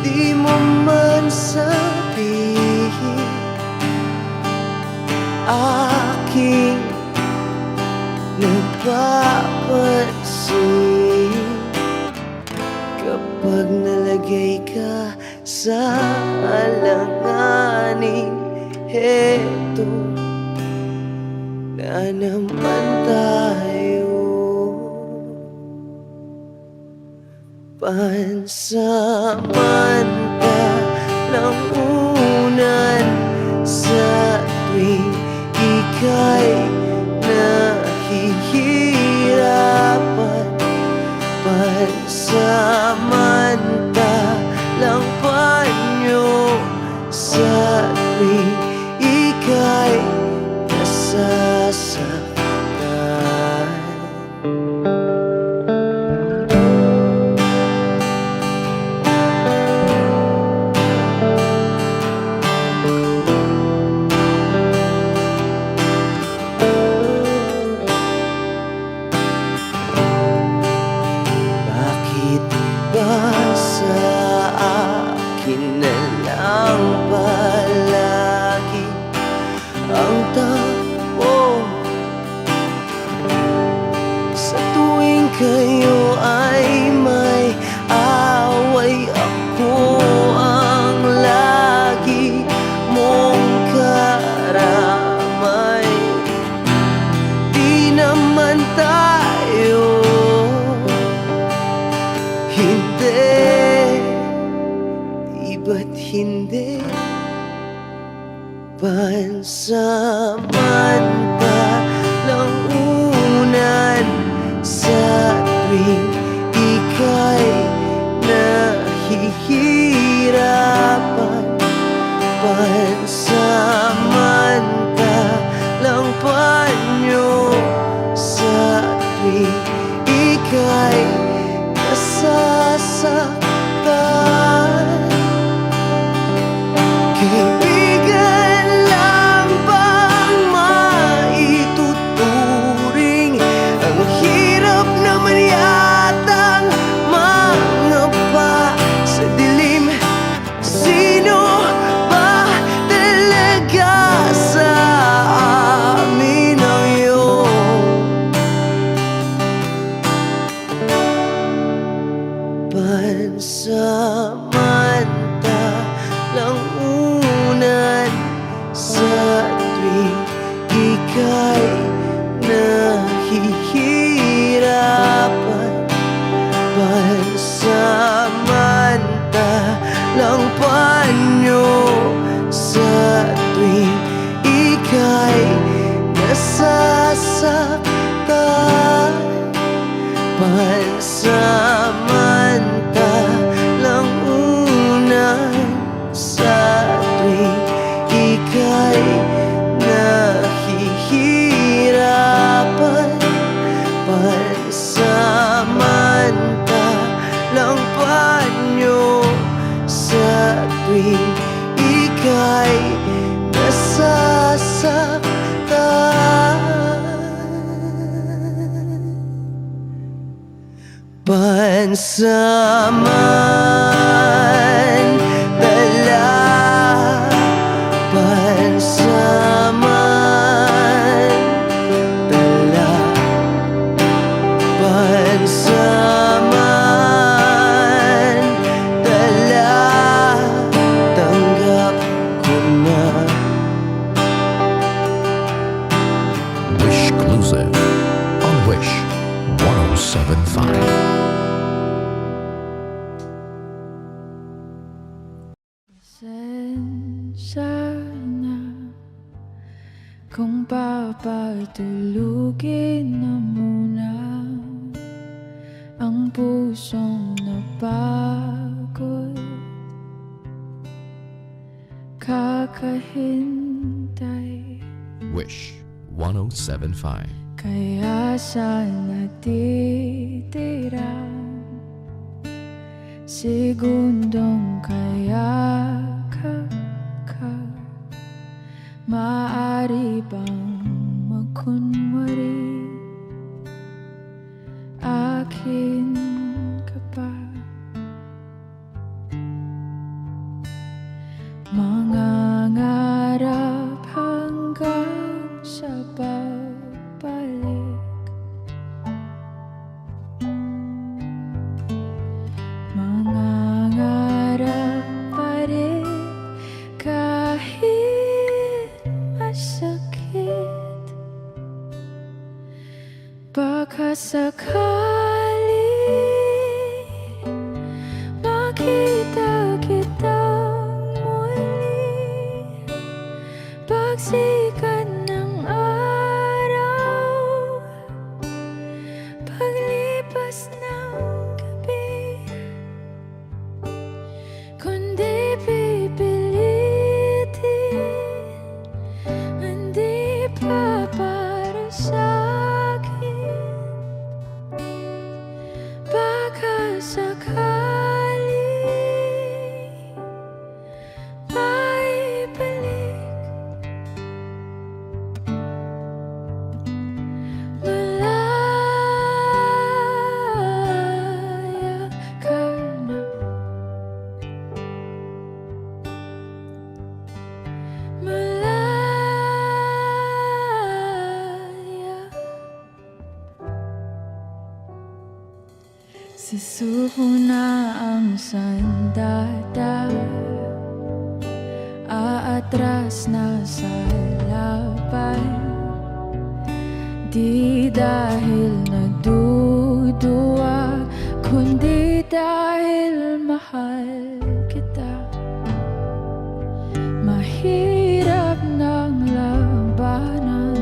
D: Di mo man sabihin aking sa alanganin. Heto na naman tayo, pansamantalang unan sa tuwing ika'y nahihirapan. Pansamantalang panyo sa tuwing ika'y nasasaktan. Bakit ba sa akin na lang palagi ang takbo? Sa tuwing kayo ay may away, ako ang lagi mong karamay. Di naman tayo, hindi, di ba't hindi? Pansamantalang unan sa tuwing ika'y nahihirapan. Pansamantalang panyo sa tuwing ika'y nasasaktan. Kaibigan lang bang maituturing? Ang hirap naman yatang mangapa sa dilim. Sino ba talaga sa amin ang iyong pansamantalang unan sa tuwing ika'y nahihirapan? Pansamantalang panyo sa tuwing ika'y nasasaktan. Pansamantalang unan sa tuwing ika'y nahihirapan. Pansamantalang panyo sa tuwing ika'y nasasaktan. Pansamantala, pansamantala, pansamantala, tanggap ko na.
A: Wish Exclusive on Wish 1075.
C: Pasensya na kung papatulugin na muna ang pusong napagod. Kakahintay,
A: Wish 1075.
C: kaya sa natitirang segundong kayakap ka, maaari bang magkunwari akin ka pa? Mangangarap hanggang sa pagbalik, mangangarap ay Pagsikat ng araw, paglipas ng gabi, kundi pipilitin, hindi pa para sa'kin. Baka sakali maibalik, malaya ka na, malaya. Susuko na ang sandata, aatras na sa laban. Di dahil nagduduwa, kundi dahil mahal kita. Mahirap ng labanan,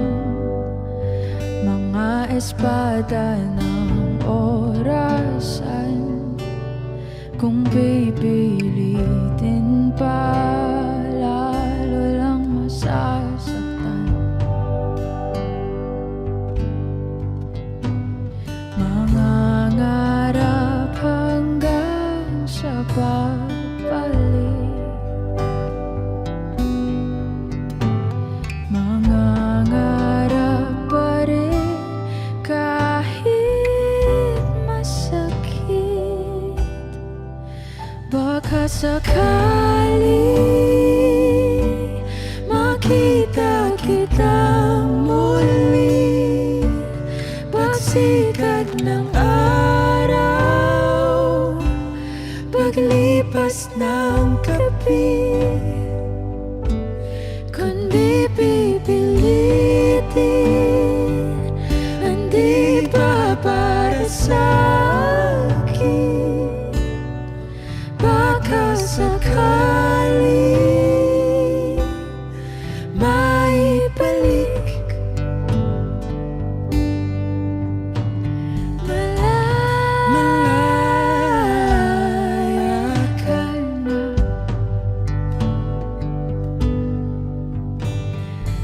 C: mga espada ng orasan. Kung pipilitin pa, lalo lang masasaktan. Mangangarap hanggang sa pagbalik, mangangarap pa rin kahit masakit. Baka sakali makita kita muli, pagsikat ng araw, paglipas ng gabi, kundi pipilitin, hindi pa para sa'kin. Baka sakali maibalik, malaya ka na,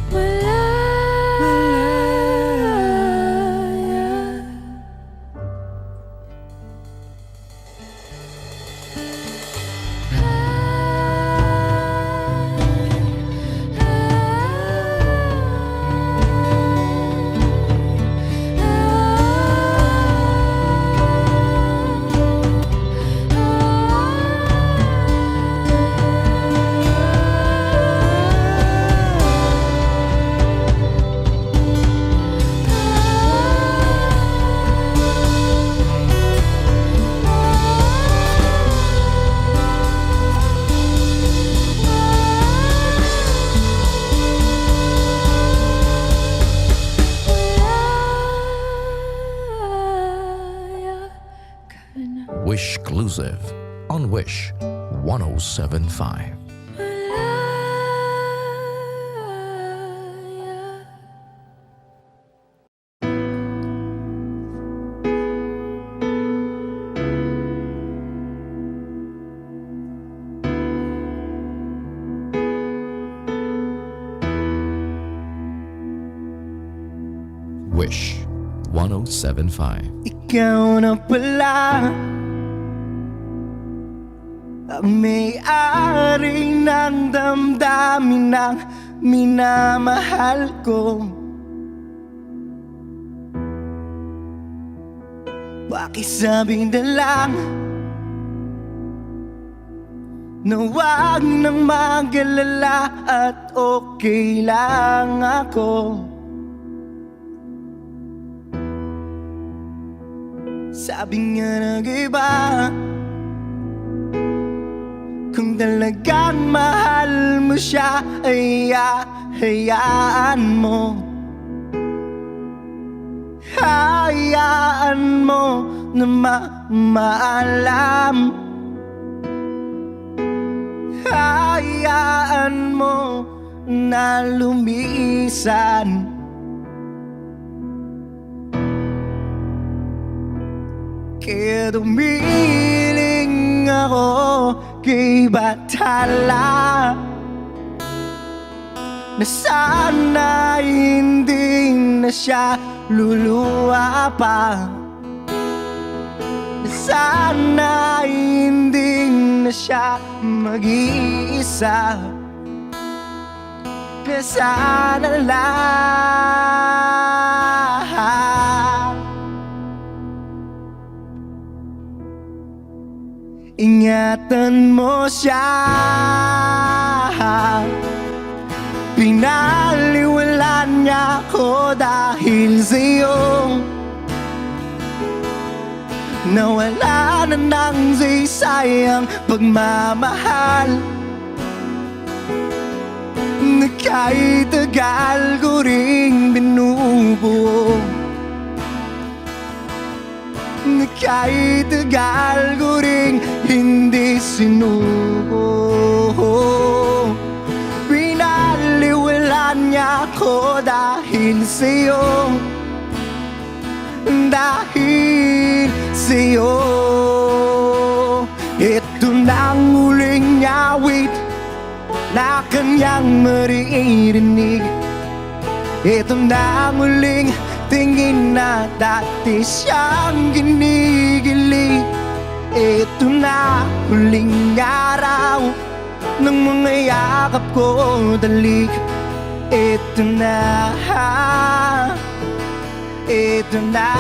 C: malaya.
A: Wish Exclusive on Wish 1075. Wish 1075.
D: Ikaw na pala ang may-ari ng damdamin ng minamahal ko. Pakisabi na lang na huwag nang mag-alala at okay lang ako. Sabi nga nag-iba, kung talagang mahal mo siya ay hayaan mo. Hayaan mo na maalam. Hayaan mo na lumisan. Kaya dumiling ako kay Bathala, na sana hindi na siya luluwa pa, na sana hindi na siya mag-iisa, na sana lang ingatan mo siya. Pinaliwalan niya ako dahil sa'yo, nawala na ng sayang pagmamahal, na kahit tagal ko ring binubuo, na kahit tagal ko ring hindi sinuko. Pinaliwalan niya ako dahil sa'yo, dahil sa'yo. Ito na ang huling awit na kanyang maririnig. Ito na ang huling tingin na dati siyang ginigilig. Ito na huling araw ng mga yakap ko dalik. Ito na, ito na.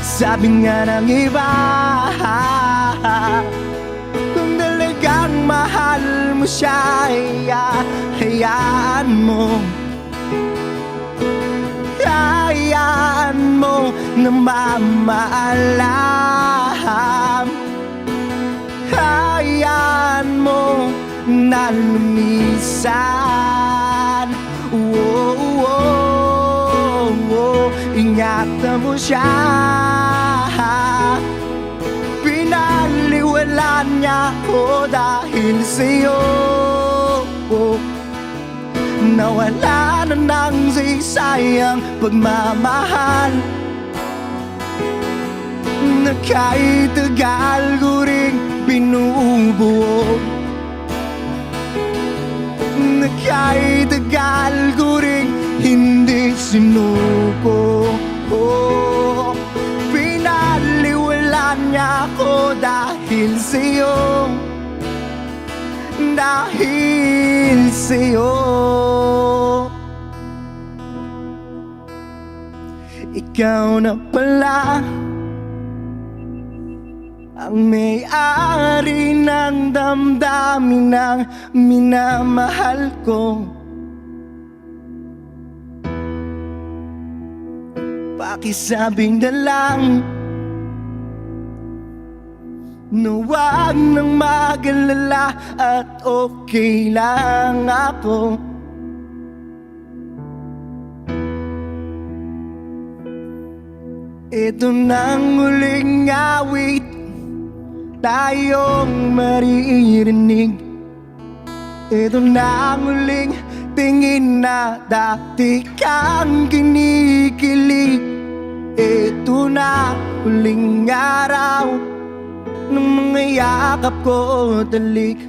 D: Sabi nga ng iba, kung talagang mahal mo siya, hayaan mo, hayaan mo na mamaalam, hayaan mo na lumisan. Ingatan mo siya. Pinaliwalan niya ako dahil sa'yo, nawala na ng sayang pagmamahal, na kahit tagal ko ring binubuo, na kahit tagal ko ring hindi sinuko. Pinaliwalan niya ako dahil sa'yo, dahil sa'yo. Ikaw na pala ang may-ari ng damdamin ng minamahal ko. Pakisabing na lang na huwag nang mag-alala at okay lang ako. Ito nang huling awit tayong maririnig. Ito na ang huling tingin na dati kang kinikilig. Ito na huling araw ng mga yakap ko dalik.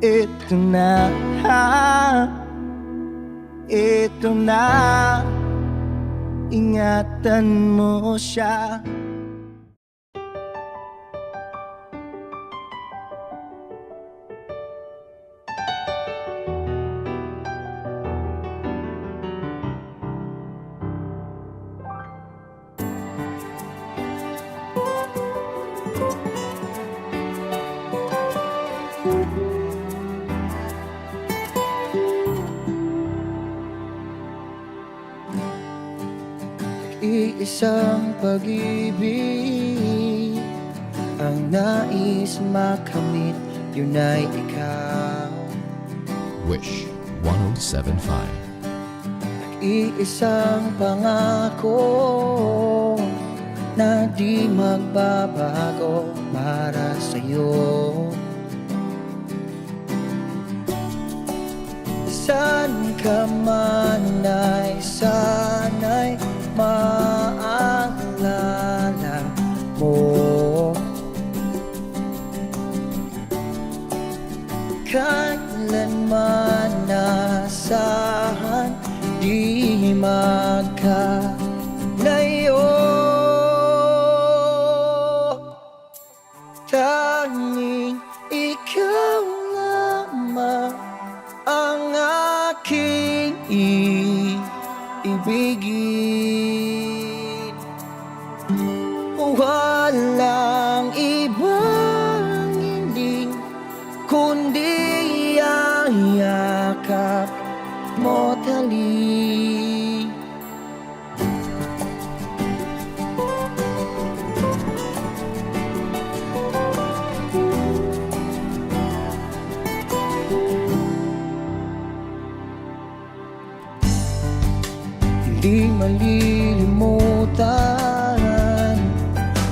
D: Ito na, ito na. Ingatan mo siya. Iisang pag-ibig ang nais makamit, yun ay ikaw.
A: Wish 1075.
D: Iisang pangako na di magbabago para sa'yo. Saan ka man ay sana'y maalala mo. Kailanman nasahan di magkalayo. Tanging ikaw lamang ang aking iibigin. Walang ibang hiling kundi ang yakap mo tali. Hindi malilimutan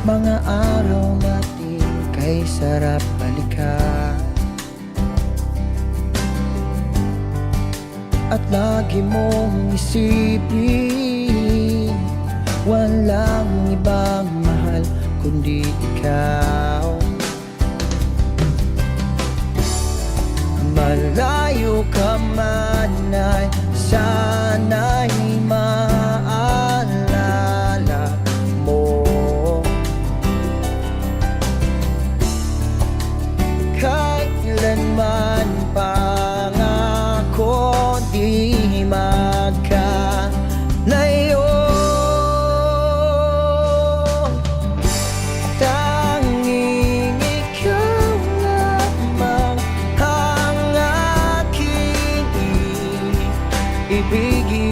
D: mga araw natin kay sarap balikan. At lagi mong isipin, walang ibang mahal kundi ikaw. Malayo ka man ay sana'y maalala mo. Kailanman pangako di magkalayo. Tanging ikaw lamang ang aking ibigin.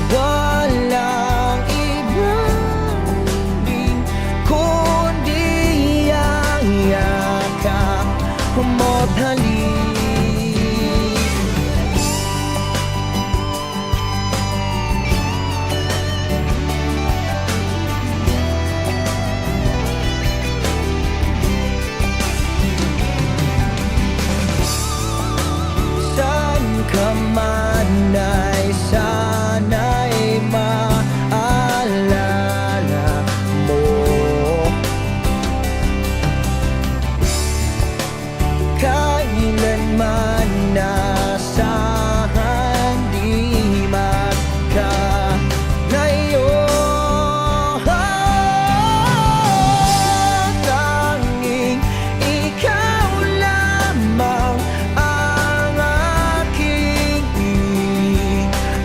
D: Walang ibang hiling kundi ang yakap mo't halik. Saan ka man ay sana'y maalala mo. Kailanman nasahan di magkalayo. Tanging ikaw lamang ang aking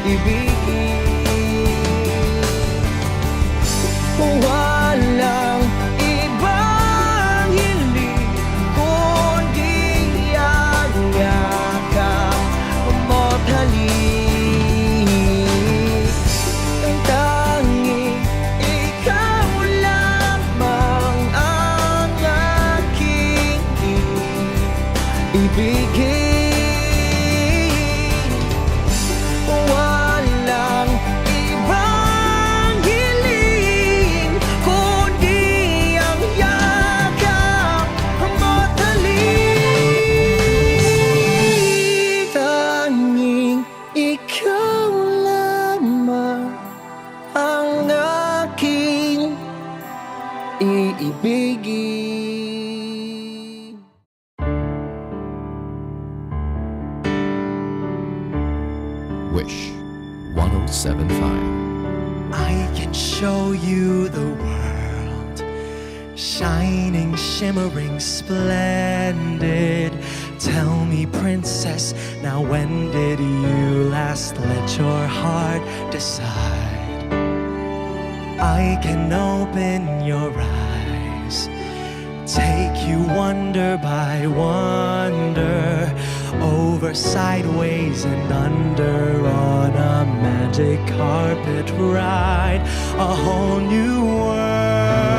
D: ibigin. Walang ibang hiling kundi ang yakap mo't halik. Tanging ikaw lamang ang aking ibigin. Walang ibang hiling kundi ang yakap mo't halik. Tanging ikaw lamang ang aking iibigin.
A: Wish 1075.
B: I can show you the world, shining, shimmering, splendid. Tell me, princess, now when did you last let your heart decide? I can open your eyes, take you wonder by wonder, over, sideways, and under on a magic carpet ride. A whole new world,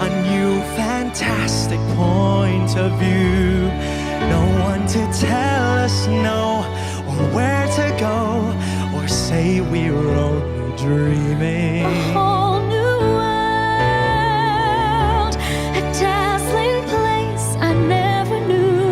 B: a new fantastic point of view. No one to tell us no, or where to go, or say we're only dreaming.
C: A whole new world, a dazzling place I never knew.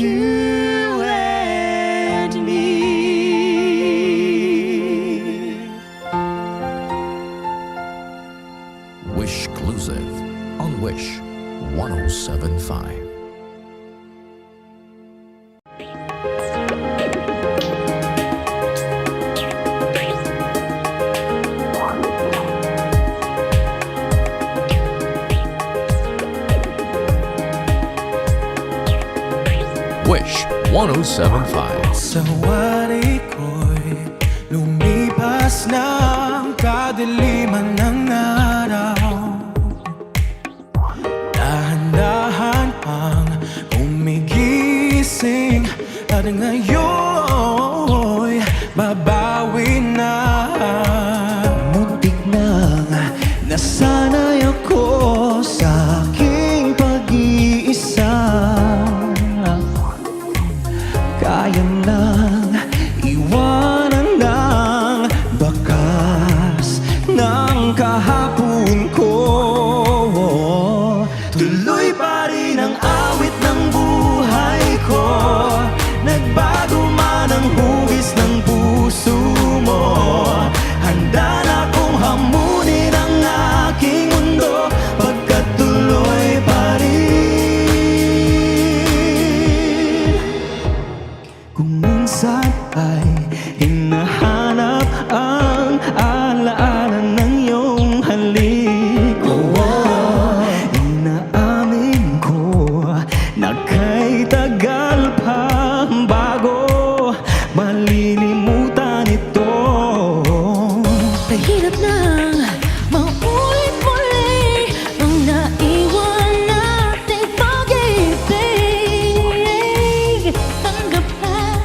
D: you and me.
A: Wish Exclusive on Wish 1075. Wish 1075.
B: Sa wari ko'y lumipas na ang kadiliman ng araw. Dahan-dahan pang gumigising at ngayon'y babawi na.
D: Muntik nang nasanay ako sa aking pag-iisa. Kaya nang iwanan ng bakas ng kahapon ko. Tuloy pa rin ang awit ng buhay ko. Nagbago man ang hugis ng puso mo. Handa na kong hamunin ang aking mundo, pagkat tuloy pa rin. Kung minsan ay hinahanap ang alaala ng iyong halik, inaamin ko na kay tagal pa bago malilimutan ito.
C: Mahirap nang maulit-muli ang naiwan nating pag-ibig. Tanggap na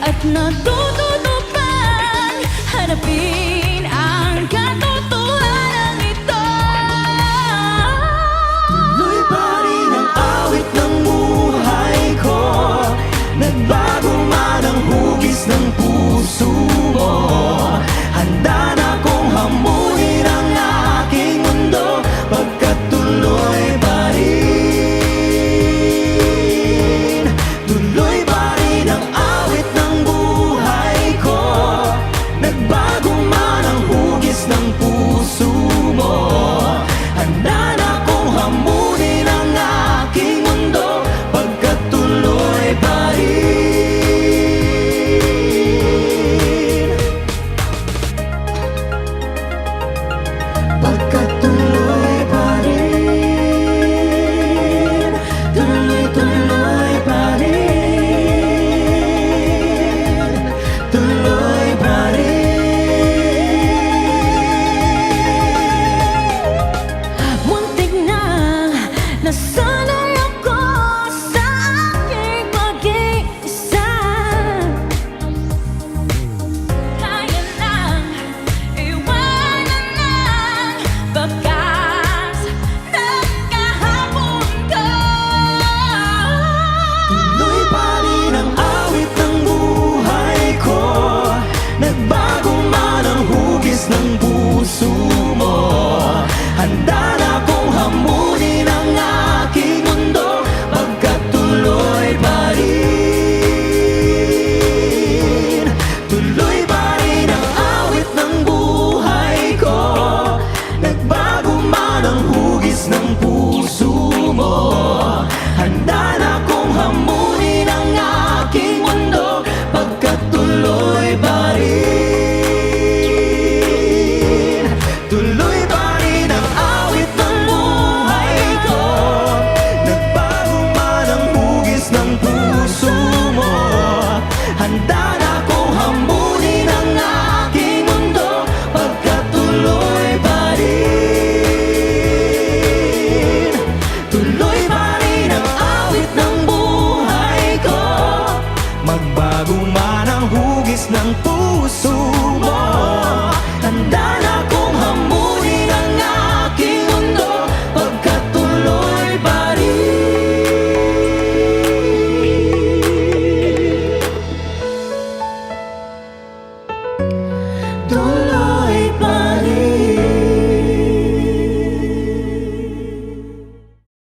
C: at natututupan, hanapin ang katotohanan ito.
D: Tuloy pa rin ang awit ng buhay ko. Nagbago man ang hugis ng puso mo. Handa na kong hamunin ang aking mundo, pagkat tuloy pa rin. Tuloy pa rin ang awit ng buhay ko. Nagbago man ang hugis ng puso mo. Handa na kong hamunin ang aking mundo, pagkat tuloy pa rin. Pagkat tuloy pa rin. Tuloy pa rin. Tuloy pa rin.
C: Muntik na nasanay ako sa aking pag-iisa. Kaya nang iwanan ng bakas ng kahapon ko.
D: Tuloy pa rin ang awit ng buhay ko. Nagbago man ang hugis ng puso mo. Handa na kong hamunin ang aking mundo, pagkat tuloy pa rin. Tuloy pa rin ang awit ng buhay ko. Nagbago man ang hugis ng puso mo. Handa na kong hamunin ang aking mundo, pagkat tuloy pa rin. Tuloy pa rin ang awit ng buhay ko. Nagbago man ang hugis ng puso mo. Handa na kong hamunin ang aking mundo, pagkat tuloy pa rin. Tuloy pa rin ang awit ng buhay ko. Magbago man ang hugis ng puso mo.